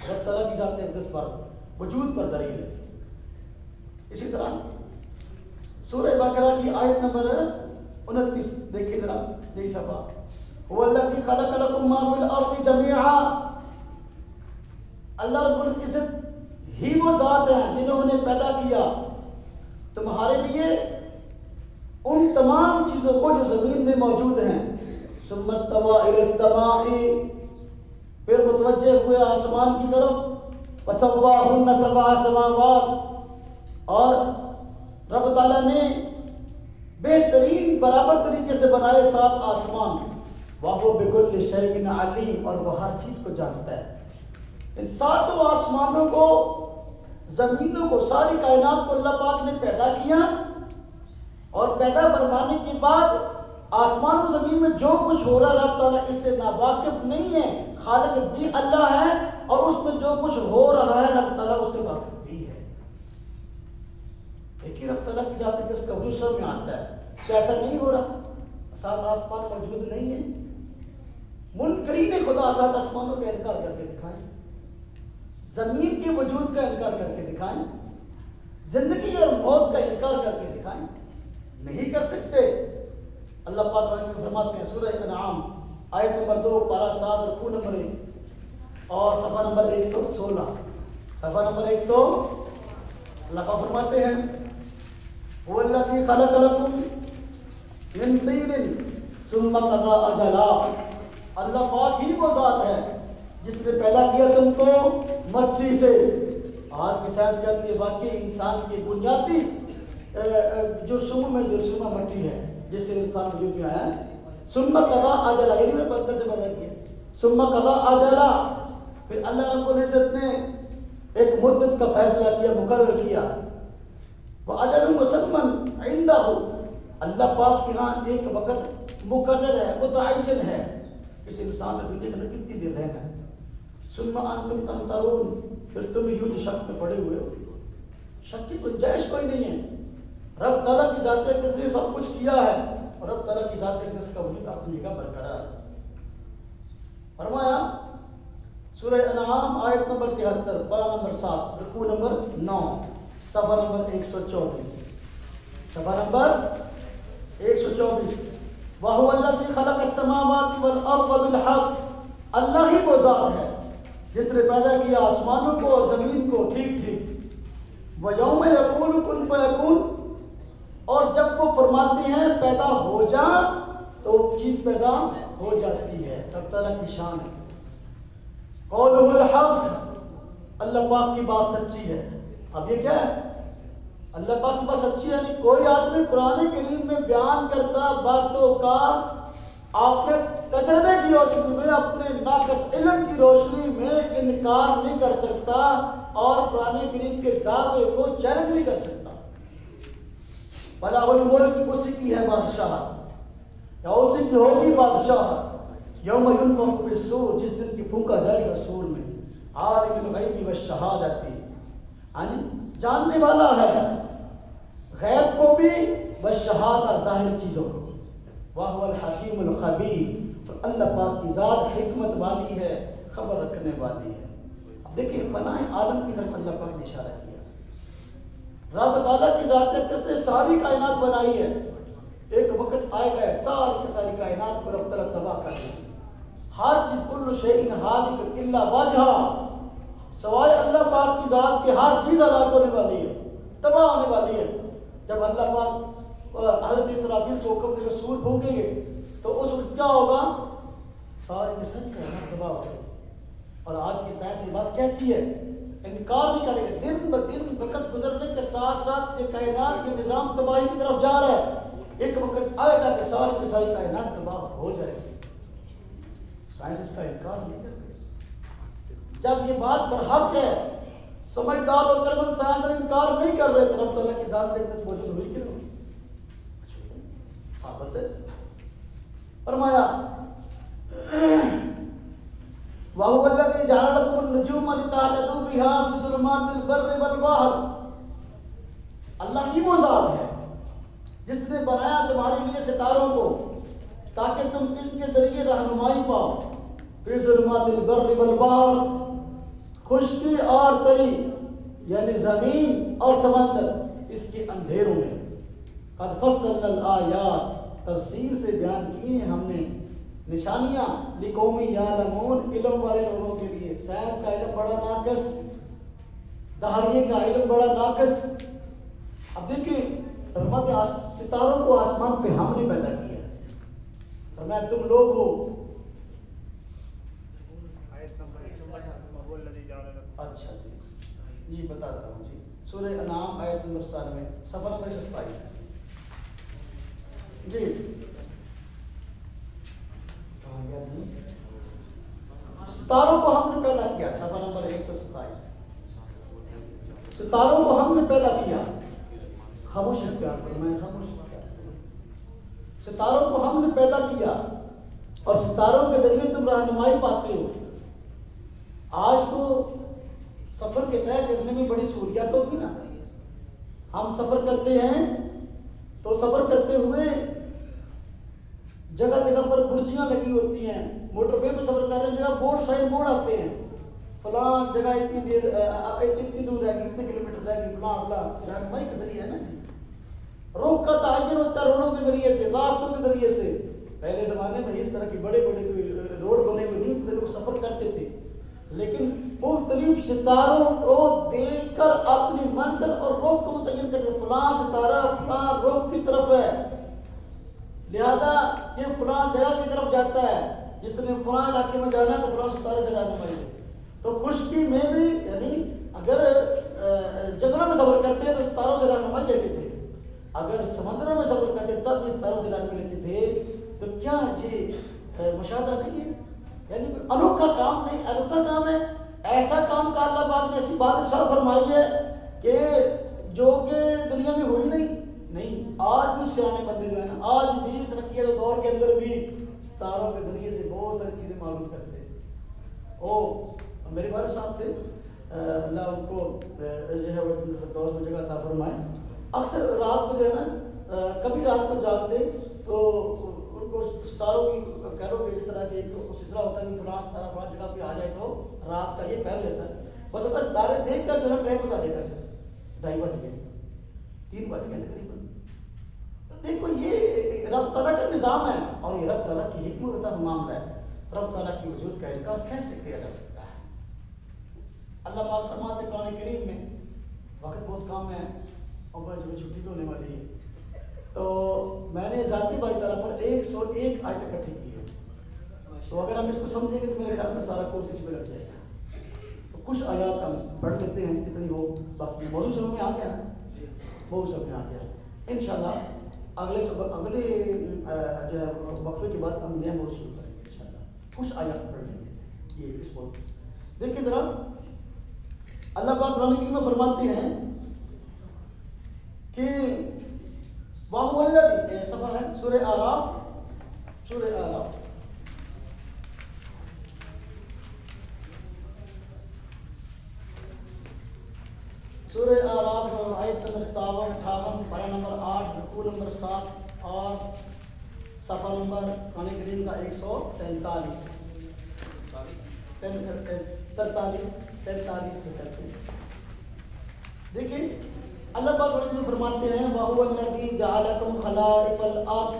رب تعالیٰ کی ذات اقدس پر وجود پر دلیل ہے. اسی طرح سورہ بقرہ کی آیت نمبر 29 دیکھیں ذرا، یہی صفحہ. هو الذی خلق لکم ما فی الارض جمیعا، اللہ رب العزت ہی وہ ذات ہے جنہوں نے پیدا کیا تمہارے لیے ان تمام چیزوں کو جو زمین میں موجود ہیں. ثم استوى الی السماء، پھر متوجہ ہوئے آسمان کی طرف. فسواہن سبع سماوات، اور رب تعالیٰ نے بہترین برابر طریقے سے بنائے 7 آسمان. وَهُوَ بِكُلِّ شَيْءٍ عَلِيمٌ، اور وہ ہر چیز کو جانتا ہے. ان 7 آسمانوں کو، زمینوں کو، ساری کائنات کو اللہ پاک نے پیدا کیا، اور پیدا فرمانے کے بعد آسمان و زمین میں جو کچھ ہو رہا ہے رب تعالیٰ اس سے ناواقف نہیں ہے. خالق بھی اللہ ہے اور اس میں جو کچھ ہو رہا ہے رب تعالیٰ اس سے واقف بھی ہے. لیکن رب تعالیٰ کی ذات کس کا وجود میں آتا ہے کہ ایسا نہیں ہو رہا، 7 آسمان موجود نہیں ہیں. منکرین خدا 7 آسمانوں کا انکار کر کے دکھائیں، زمین کے وجود کا انکار کر کے دکھائیں، زندگی اور موت کا انکار کر کے دکھائیں. نہیں کر سکتے. اللہ پاک رحمہ فرماتے ہیں سورہ انعام آیت نمبر 2 پارہ 7 رکوع نمبر 1 اور صفحہ نمبر 116، صفحہ نمبر 100. اللہ پاک فرماتے ہیں هو الذی خلق لکم من طین ثم قضى اجلا، اللہ پاک ہی وہ ذات ہے جس نے پیدا کیا تم کو مٹی سے. آج کی سائنس کہتی ہے واقعی انسان کی بنیادی جرثوم میں جرثومہ مٹی ہے جس سے انسان وجود میں آیا ہے. ثم قضا اجلا، یعنی میں بدل سے بدل کیا. ثم قضا اجلا، پھر اللہ رب العزت نے ایک مدت کا فیصلہ کیا، مقرر کیا. وَأَجَلٌ مُّسَمًّى عِندَهُ، اللہ پاک کے ہاں ایک وقت مقرر ہے، متعین ہے. کسی انسان نے دنیا میں کتنی دیر رہنا ہے. ثُمَّ أَنتُمْ تَمْتَرُونَ، پھر تم یوں شک میں پڑے ہوئے ہو. شک کی گنجائش کوئی نہیں ہے. رب تعالیٰ کی ذات اقدس نے سب کچھ کیا ہے اور رب تعالیٰ کی ذات اقدس کا وجود اپنی جگہ برقرار ہے. فرمایا سورہ انعام آیت نمبر 73، پارہ نمبر 7، رکوع نمبر 9، صفحہ نمبر 124، صفحہ نمبر 124. وَهُوَ الَّذِي خَلَقَ السَّمَاوَاتِ وَالْأَرْضَ بِالْحَقِّ، اللہ ہی وہ ذات ہے جس نے پیدا کیا آسمانوں کو اور زمین کو ٹھیک ٹھیک. وَيَوْمَ يَقُولُ كُن فَيَكُونُ، اور جب وہ فرماتے ہیں پیدا ہو جا تو چیز پیدا ہو جاتی ہے. رب تعالیٰ کی شان ہے. قولہ الحق، اللہ پاک کی بات سچی ہے. اب یہ کیا ہے؟ اللہ پاک کی بات سچی ہے یعنی کوئی آدمی قرآن کریم میں بیان کرتا باتوں کا آپ نے تجربے کی روشنی میں، اپنے ناقص علم کی روشنی میں انکار نہیں کر سکتا اور قرآن کریم کے دعوے کو چیلنج نہیں کر سکتا. بلا الملک، اسی کی ہے بادشاہت یا اسی کی ہوگی بادشاہت. یوم ینفخ فی الصور، جس دن کی پھونکا جائے گا سور میں. عالم الغیب والشہادۃ، جاننے والا ہے غیب کو بھی والشہادۃ، ظاہر چیزوں کو. وَهُوَ الْحَكِيمُ الْخَبِيرُ، اور اللہ پاک کی ذات حکمت والی ہے، خبر رکھنے والی ہے. اب دیکھیں فنائے عالم کی طرف اللہ پاک نے اشارہ کیا. رب تعالیٰ کی ذات اقدس نے ساری کائنات بنائی ہے. ایک وقت آئے گا ساری کی ساری کائنات کو رب تعالیٰ تباہ کر دے. ہر چیز کل شیء ہالک الا وجہہ، سوائے اللہ پاک کی ذات کے ہر چیز ہلاک ہونے والی ہے، تباہ ہونے والی ہے. جب اللہ پاک حضرت اسرافیل کو حکم دے کر سور پھونکیں گے تو اس وقت کیا ہوگا؟ ساری کی ساری کائنات تباہ ہو گئی. اور آج کی سائنس یہ بات کہتی ہے، انکار نہیں کرے گا. دن بدن وقت گزرنے کے ساتھ ساتھ یہ کائنات کے نظام تباہی کی طرف جا رہا ہے. ایک وقت آئے گا کہ ساری کی ساری کائنات تباہ ہو جائے گی. سائنس اس کا انکار نہیں کرتی. جب یہ بات پر حق ہے، سمجھدار اور کارمند سائنس انکار نہیں کر رہے تو رب تعالیٰ کی ذات اقدس موجود ہوئی کہ نہیں ثابت ہے. فرمایا وَهُوَ الَّذِي جَعَلَ لَكُمُ النُّجُومَ لِتَهْتَدُوا بِهَا فِي ظُلُمَاتِ الْبَرِّ وَالْبَحْرِ، اللہ ہی وہ ذات ہے جس نے بنایا تمہارے لیے ستاروں کو تاکہ تم ان کے ذریعے رہنمائی پاؤ. فِي ظُلُمَاتِ الْبَرِّ وَالْبَحْرِ، خشکی اور تری یعنی زمین اور سمندر، اس کے اندھیروں میں. قَدْ فَصَّلْنَا الْآيَاتِ، تفصیل سے بیان کیے ہم نے نشانیاں. لِقَوْمٍ يَعْلَمُونَ، علم والے لوگوں کے لیے. سائنس کا علم بڑا ناقص، دہائیے کا علم بڑا ناقص. اب دیکھیں ستاروں کو آسمان پہ ہم نے پیدا کیا. فرمایا تم لوگ ہو. اچھا جی بتاتا ہوں جی. سورہ انعام آیت نمبر 97، صفحہ نمبر 27. جی ستاروں کو ہم نے پیدا کیا، صفحہ نمبر 127. ستاروں کو ہم نے پیدا کیا. خاموش اختیار کرو، میں خاموش اختیار کروں. ستاروں کو ہم نے پیدا کیا اور ستاروں کے ذریعے تم رہنمائی پاتے ہو. آج تو سفر کے طے کرنے میں بڑی سہولیات ہوگی نا. ہم سفر کرتے ہیں تو سفر کرتے ہوئے جگہ جگہ پر برجیاں لگی ہوتی ہیں. موٹر وے پہ سفر کر رہے ہیں، جگہ بورڈ سائن بورڈ آتے ہیں، فلاں جگہ اتنی دور رہ گئی، اتنے کلومیٹر رہ گئی، فلاں فلاں. رہنمائی کا ذریعہ ہے نا جی. روح کا تعین ہوتا ہے روڈوں کے ذریعے سے، راستوں کے ذریعے سے. پہلے زمانے میں اس طرح کی بڑے بڑے روڈ بنے ہوئے نہیں تھے، لوگ سفر کرتے تھے. لیکن مختلف ستاروں کو دیکھ کر اپنی منزل اور رخ کو متعین کرتے. فلاں ستارہ فلاں رخ کی طرف ہے، لہذا یہ فلاں جگہ کی طرف جاتا ہے. جس نے فلاں علاقے میں جانا ہے تو فلاں ستارے سے رہنمائی ہے. تو خشکی میں بھی یعنی اگر جنگلوں میں سفر کرتے ہیں تو ستاروں سے رہنمائی لیتے تھے, اگر سمندروں میں سفر کرتے تب بھی ستاروں سے رہنمائی لیتے تھے. تو کیا یہ مشاہدہ نہیں ہے؟ یعنی انوکھا کام نہیں, انوکھا کام ہے. ایسا کام کا اللہ پاک نے ایسی بات ارشاد فرمائی ہے کہ جو کہ دنیا میں ہوئی نہیں. آج بھی سیانے بندے جو ہے نا, آج بھی ترقی کے دور کے اندر بھی ستاروں کے ذریعے سے بہت ساری چیزیں معلوم کرتے ہیں. میرے والد صاحب تھے, اللہ ان کو جو ہے وہ فردوس میں جگہ عطا فرمائے. اکثر رات کو جو ہے نا, کبھی رات کو جاگتے تو ان کو ستاروں کی کہہ لو کہ جس طرح کی سلسلہ ہوتا ہے کہ فلاں ستارہ فلاں جگہ پہ آ جائے تو رات کا یہ پہل لیتا ہے. بس اگر ستارے دیکھ کر جو ہے ٹائم بتا دے کر 2:30 بج گئے 3 بج گئے تقریباً. تو دیکھو یہ رب تعالیٰ کا نظام ہے اور یہ رب تعالیٰ کی حکمت کا معاملہ ہے. رب تعالیٰ کی وجود کا انکار کیسے کیا جا سکتا ہے؟ اللہ پاک فرماتے ہیں قرآن کریم میں, وقت بہت کم ہے اور جو چھٹی بھی ہونے والی ہے, تو میں نے ذاتی باری طرح پر 101 آیت اکٹھی کی ہے. تو اگر ہم اس کو سمجھیں گے تو میرے خیال میں سارا کورس اسی پہ لگ جائے گا. تو کچھ آیات ہم پڑھ لیتے ہیں کتنی ہو, باقی موضوع سمجھ میں آ گیا نا, موضوع سمجھ میں آ گیا. انشاءاللہ اگلے جو ہے وقفے کے بعد ہم نیا موضوع شروع کریں گے انشاءاللہ. کچھ آیات پڑھ لیں گے یہ اس موضوع. دیکھیں ذرا, اللہ پاک قرآن کریم میں فرماتے ہیں کہ وَهُوَ الَّذِي, صفحہ ہے سورہ اعراف, سورہ اعراف سورہ اعراف آیت نمبر 57, 58, پارہ نمبر 8, رکوع نمبر 7 اور صفحہ نمبر قرآن کریم کا 143 دیکھیں اللہ پاک فرماتے ہیں وَهُوَ الَّذِي جَعَلَكُمْ خَلَائِفَ الْأَرْضِ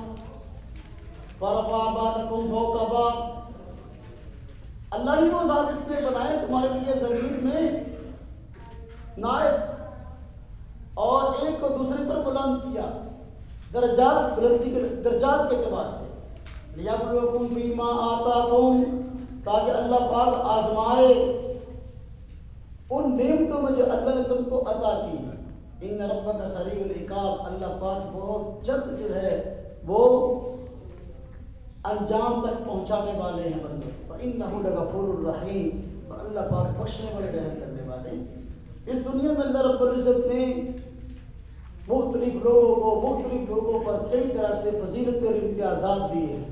وَرَفَعَ بَعْضَكُمْ فَوْقَ بَعْضٍ. اللہ ہی وہ ذات اس نے بنائے تمہارے لیے زمین میں نائب اور ایک کو دوسرے پر بلند کیا, درجات درجات کے اعتبار سے. لِيَبْلُوَكُمْ فِي مَا آتَاكُمْ, تاکہ اللہ پاک آزمائے ان نعمتوں میں جو اللہ نے تم کو عطا کی. ان ربک سریع العقاب, اللہ پاک بہت جلد جو ہے وہ انجام تک پہنچانے والے ہیں بندوں. وَإِنَّهُ لَغَفُورٌ رَحِيمٌ, اللہ پاک بخشنے والے رحم کرنے والے. اس دنیا میں اللہ رب العزت نے مختلف لوگوں پر کئی طرح سے فضیلت اور امتیازات دیے ہیں.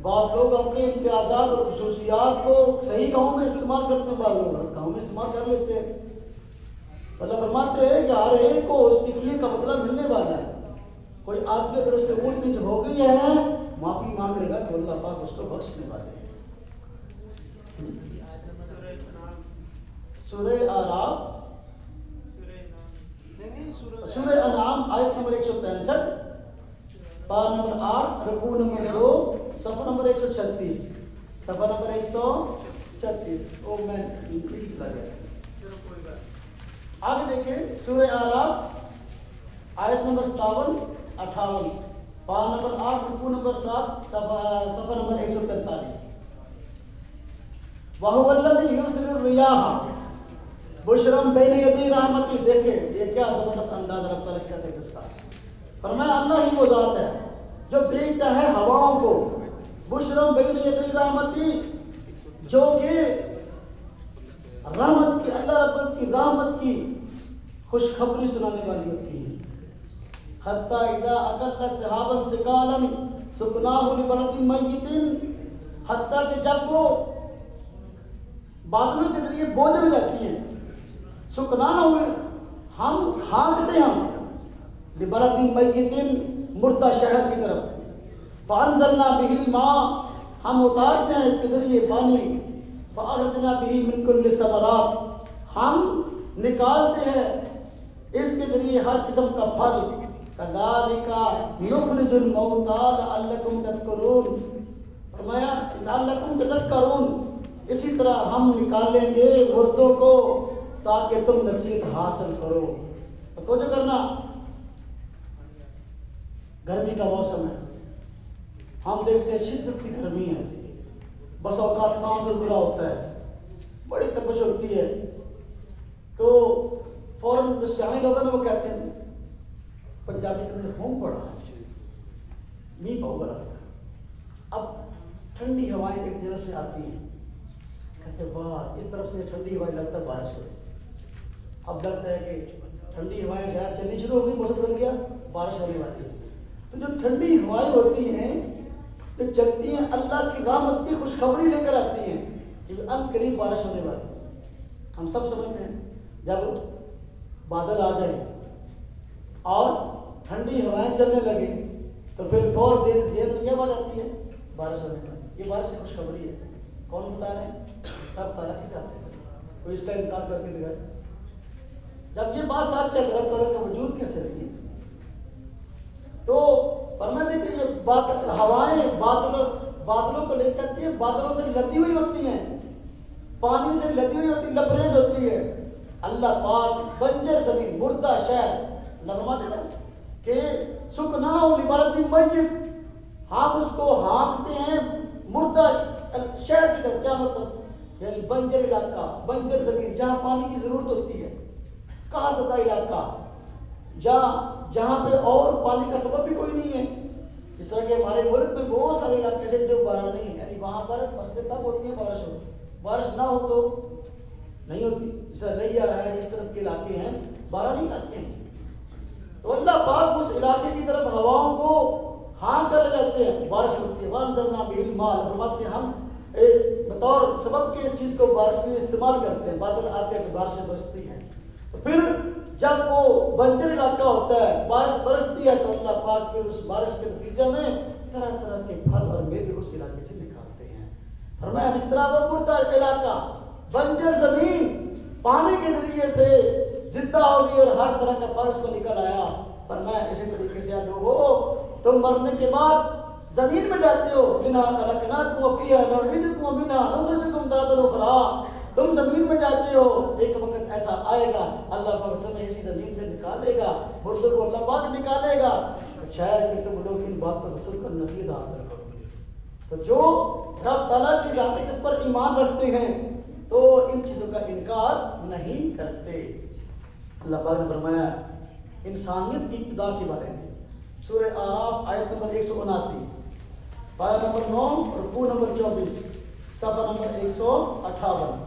بعض لوگ اپنے امتیازات اور خصوصیات کو صحیح کاموں میں استعمال کرتے ہیں, بعض لوگ غلط کاموں میں استعمال کر لیتے ہیں. اللہ فرماتے ہیں کہ ہر ایک کو اس کے کیے کا بدلہ ملنے والا ہے. کوئی آدمی اگر اس سے اونچ نیچ ہو گئی ہے معافی مانگ لے گا تو اللہ پاک اس کو بخشنے والے ہیں. سورہ اعراف, سورہ انعام آیت نمبر 165, پارہ نمبر 8, رکوع نمبر 2, صفحہ نمبر 136, صفحہ نمبر 136. او میں انگلش چلا گیا. آگے دیکھیں سورہ اعراف آیت نمبر 57, 58, پارہ نمبر 8, رکوع نمبر 7, صفحہ نمبر 143. وَهُوَ الَّذِي يُرْسِلُ الرِّيَاحَ بُشْرًا بَيْنَ يَدَيْ رَحْمَتِهِ. دیکھیں یہ کیا زبردست انداز رب تعالیٰ کیا ہے اس کا. فرمایا اللہ ہی وہ ذات ہے جو بھیجتا ہے ہواؤں کو بشرم بین یدی رحمتی, جو کہ رحمت کی, اللہ رب کی رحمت کی خوشخبری سنانے والی ہوتی ہے. حتی اذا اقل سحابا ثقالا سقناہ لبلد میت, حتیٰ کہ جب وہ بادلوں کے ذریعے بوجھل جاتی ہیں, سقناہ ہوئے ہم ہانکتے ہیں لبلد میت, مردہ شہر کی طرف. فانزلنا به الماء, ہم اتارتے ہیں اس کے ذریعے پانی. فاخرجنا به من كل الثمرات, ہم نکالتے ہیں اس کے ذریعے ہر قسم کا پھل. كذلك نخرج الموتى لعلكم تذكرون. فرمایا لعلكم تذكرون, اسی طرح ہم نکالیں گے مردوں کو تاکہ تم نصیحت حاصل کرو. توجہ کرنا, گرمی کا موسم ہے, ہم دیکھتے ہیں شدت کی گرمی ہے, بس اوقات سانس برا ہوتا ہے، بڑی تپش ہوتی ہے، تو فوراً جو سیانے لوگ ہیں وہ کہتے ہیں پنجابی کے اندر ہوم پڑا نہیں پاؤ گا. اب ٹھنڈی ہوائیں ایک جگہ سے آتی ہیں، کہتے واہ اس طرف سے ٹھنڈی ہوائیں لگتا ہے بارش ہو. اب لگتا ہے کہ ٹھنڈی ہوائیں شاید چلنی شروع ہو گئی، موسم بدل گیا، بارش ہونے والی ہے. تو جو ٹھنڈی ہوائیں ہوتی ہیں تو چلتی ہیں، اللہ کی رحمت کی خوشخبری لے کر آتی ہیں کہ ان قریب بارش ہونے والی ہے. ہم سب سمجھتے ہیں جب بادل آ جائیں اور ٹھنڈی ہوائیں چلنے لگیں تو پھر فور دیر ذہن میں یہ بات آتی ہے بارش ہونے والی. یہ بارش کی خوشخبری ہے. کون بتا رہے ہیں؟ تب تعالیٰ کی ذات ہے. کوئی اس کا انکار کر کے دکھائے. جب یہ بات ساتھ چل رب تعالیٰ کا وجود کیسے رہی ہے؟ تو فرماتے کہ یہ بات ہوائیں بادلوں کو لے کرتی ہیں، بادلوں سے لدی ہوئی ہوتی ہیں، پانی سے لدی ہوئی ہوتی، لبریز ہوتی ہے. اللہ پاک بنجر زمین، مردہ شہر فرماتے نا کہ سکناہ لبلد میت، ہم اس کو ہانکتے ہیں مردہ شہر کی طرف. کیا مطلب؟ یعنی بنجر علاقہ، بنجر زمین جہاں پانی کی ضرورت ہوتی ہے، کہاں زدہ علاقہ جہاں پہ اور پانی کا سبب بھی کوئی نہیں ہے. اس طرح کہ ہمارے ملک میں بہت سارے علاقے ہیں جو بارہ نہیں ہے، یعنی وہاں پر فصلیں تب ہوتی ہیں بارش ہو، بارش نہ ہو تو نہیں ہوتی. جس طرح ریا ہے، اس طرف کے علاقے ہیں بارہ نہیں علاقے ہیں. تو اللہ پاک اس علاقے کی طرف ہواؤں کو ہاں کر لے جاتے ہیں، بارش ہوتی ہے. وانزلنا به الماء، فرماتے ہیں ہم بطور سبب کے اس چیز کو بارش میں استعمال کرتے ہیں. بادل آتے ہیں تو بارشیں برستی ہیں. تو پھر جب وہ بنجر علاقہ ہوتا ہے، بارش برستی ہے تو اللہ پاک پھر اس بارش کے نتیجے میں طرح طرح کے پھل اور میوے اس علاقے سے نکالتے ہیں. فرمایا اس طرح وہ مردہ علاقہ، بنجر زمین پانی کے ذریعے سے زندہ ہو گئی اور ہر طرح کا پھل اس کو نکل آیا. فرمایا اسی طریقے سے آپ لوگوں تم مرنے کے بعد زمین میں جاتے ہو، منہا خلقناکم وفیہا نعیدکم ومنہا نخرجکم تارۃ اخری. تم زمین میں جاتے ہو، ایک وقت ایسا آئے گا اللہ پاک تمہیں اسی زمین سے نکالے گا، مردوں کو اللہ پاک نکالے گا. شاید کہ تم لوگ ان باتوں کو سن کر نصیحت حاصل کرو گے. تو جو رب تعالیٰ کی ذات اس پر ایمان رکھتے ہیں تو ان چیزوں کا انکار نہیں کرتے. اللہ پاک نے فرمایا انسانیت کی ابتدا کے بارے میں سورہ اعراف آیت نمبر 179، پارہ نمبر 9، رکوع نمبر 24، صفحہ نمبر 158.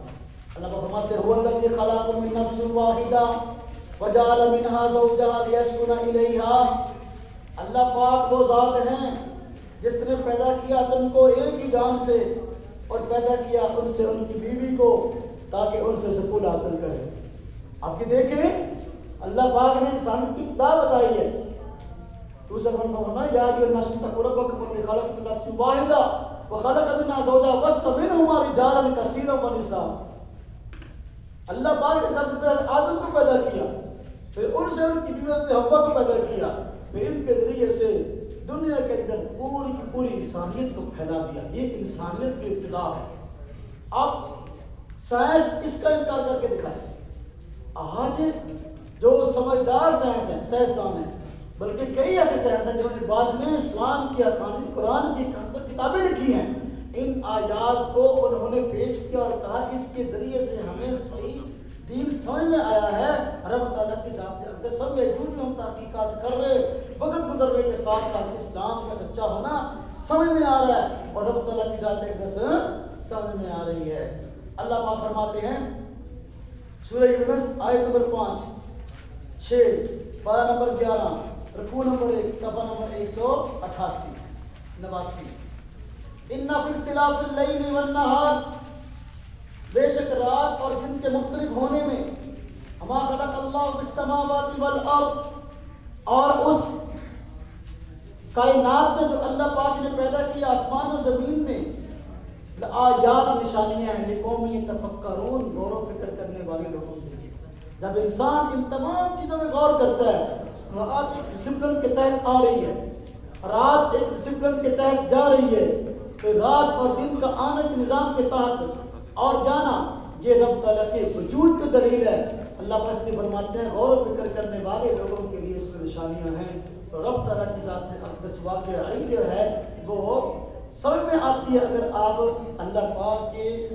اللہ فرماتے ہیں هو الذی خلق من نفس واحدہ وجعل منها زوجها لیسکن الیہا. اللہ پاک وہ ذات ہیں جس نے پیدا کیا تم کو ایک ہی جان سے اور پیدا کیا ان سے ان کی بیوی کو تاکہ ان سے سکون حاصل کرے. آپ کی دیکھیں اللہ پاک نے انسان کی ابتدا بتائی ہے. دوسرا فرمایا یا ایھا الناس اتقوا ربکم الذی خلقکم من نفس واحدہ وخلق منها زوجها وبث منهما رجالا کثیرا ونساء. اللہ پاک نے سب سے پہلے آدم کو پیدا کیا، پھر ان سے ان کی بیوی حوا کو پیدا کیا، پھر ان کے ذریعے سے دنیا کے اندر پوری کی پوری انسانیت کو پھیلا دیا. یہ انسانیت کی ابتدا ہے. اب سائنس اس کا انکار کر کے دکھائے. آج جو سمجھدار سائنس ہیں، سائنسدان ہیں، بلکہ کئی ایسے سائنس ہیں جنہوں نے بعد میں اسلام کی حقانی قرآن کی کتابیں لکھی ہیں، ان آیات کو انہوں نے پیش کیا اور کہا اس کے ذریعے سے ہمیں صحیح دین سمجھ میں آیا ہے. رب تعالیٰ کی ذات اقدس میں جو ہم تحقیقات کر رہے وقت گزرنے کے ساتھ ساتھ اسلام کا سچا ہونا سمجھ میں آ رہا ہے اور رب تعالیٰ کی ذات اقدس سمجھ میں آ رہی ہے. اللہ پاک فرماتے ہیں سورہ یونس آیت نمبر 5، 6، پارہ نمبر 11، رکوع نمبر 1، صفحہ نمبر 188، 89. ان فی اختلاف اللیل والنہار، بے شک رات اور دن کے مختلف ہونے میں، وما خلق اللہ فی السماوات والارض، اور اس کائنات میں جو اللہ پاک نے پیدا کیا آسمان و زمین میں، آیات نشانیاں ہیں لقوم یتفکرون، غور و فکر کرنے والے لوگوں کے لیے. جب انسان ان تمام چیزوں میں غور کرتا ہے، رات ایک ڈسپلن کے تحت آ رہی ہے، رات ایک ڈسپلن کے تحت جا رہی ہے، تو رات اور دن کا آنے کے نظام کے تحت اور جانا یہ رب تعالیٰ کے وجود کی دلیل ہے. اللہ پاک نے فرماتے ہیں غور و فکر کرنے والے لوگوں کے لیے اس میں نشانیاں ہیں. تو رب تعالیٰ کی ذات اقدس واقعی جو ہے وہ سمجھ میں آتی ہے اگر آپ اللہ پاک کے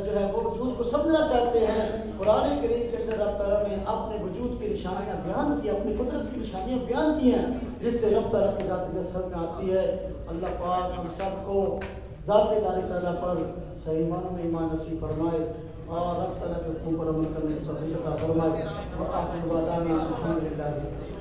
جو ہے وہ وجود کو سمجھنا چاہتے ہیں۔ قرآن کریم کے اندر رب تعالیٰ نے اپنے وجود کی نشانیاں بیان کی، اپنی قدرت کی نشانیاں بیان کی ہیں، جس سے رب تعالیٰ کی ذات کے سمجھ میں آتی ہے۔ اللہ پاک ہم سب کو ذات باری تعالیٰ پر صحیح معنوں میں ایمان نصیب فرمائے اور رب تعالیٰ کے حکم پر عمل کرنے کی توفیق عطا فرمائے۔ وآخر دعوانا الحمدللہ۔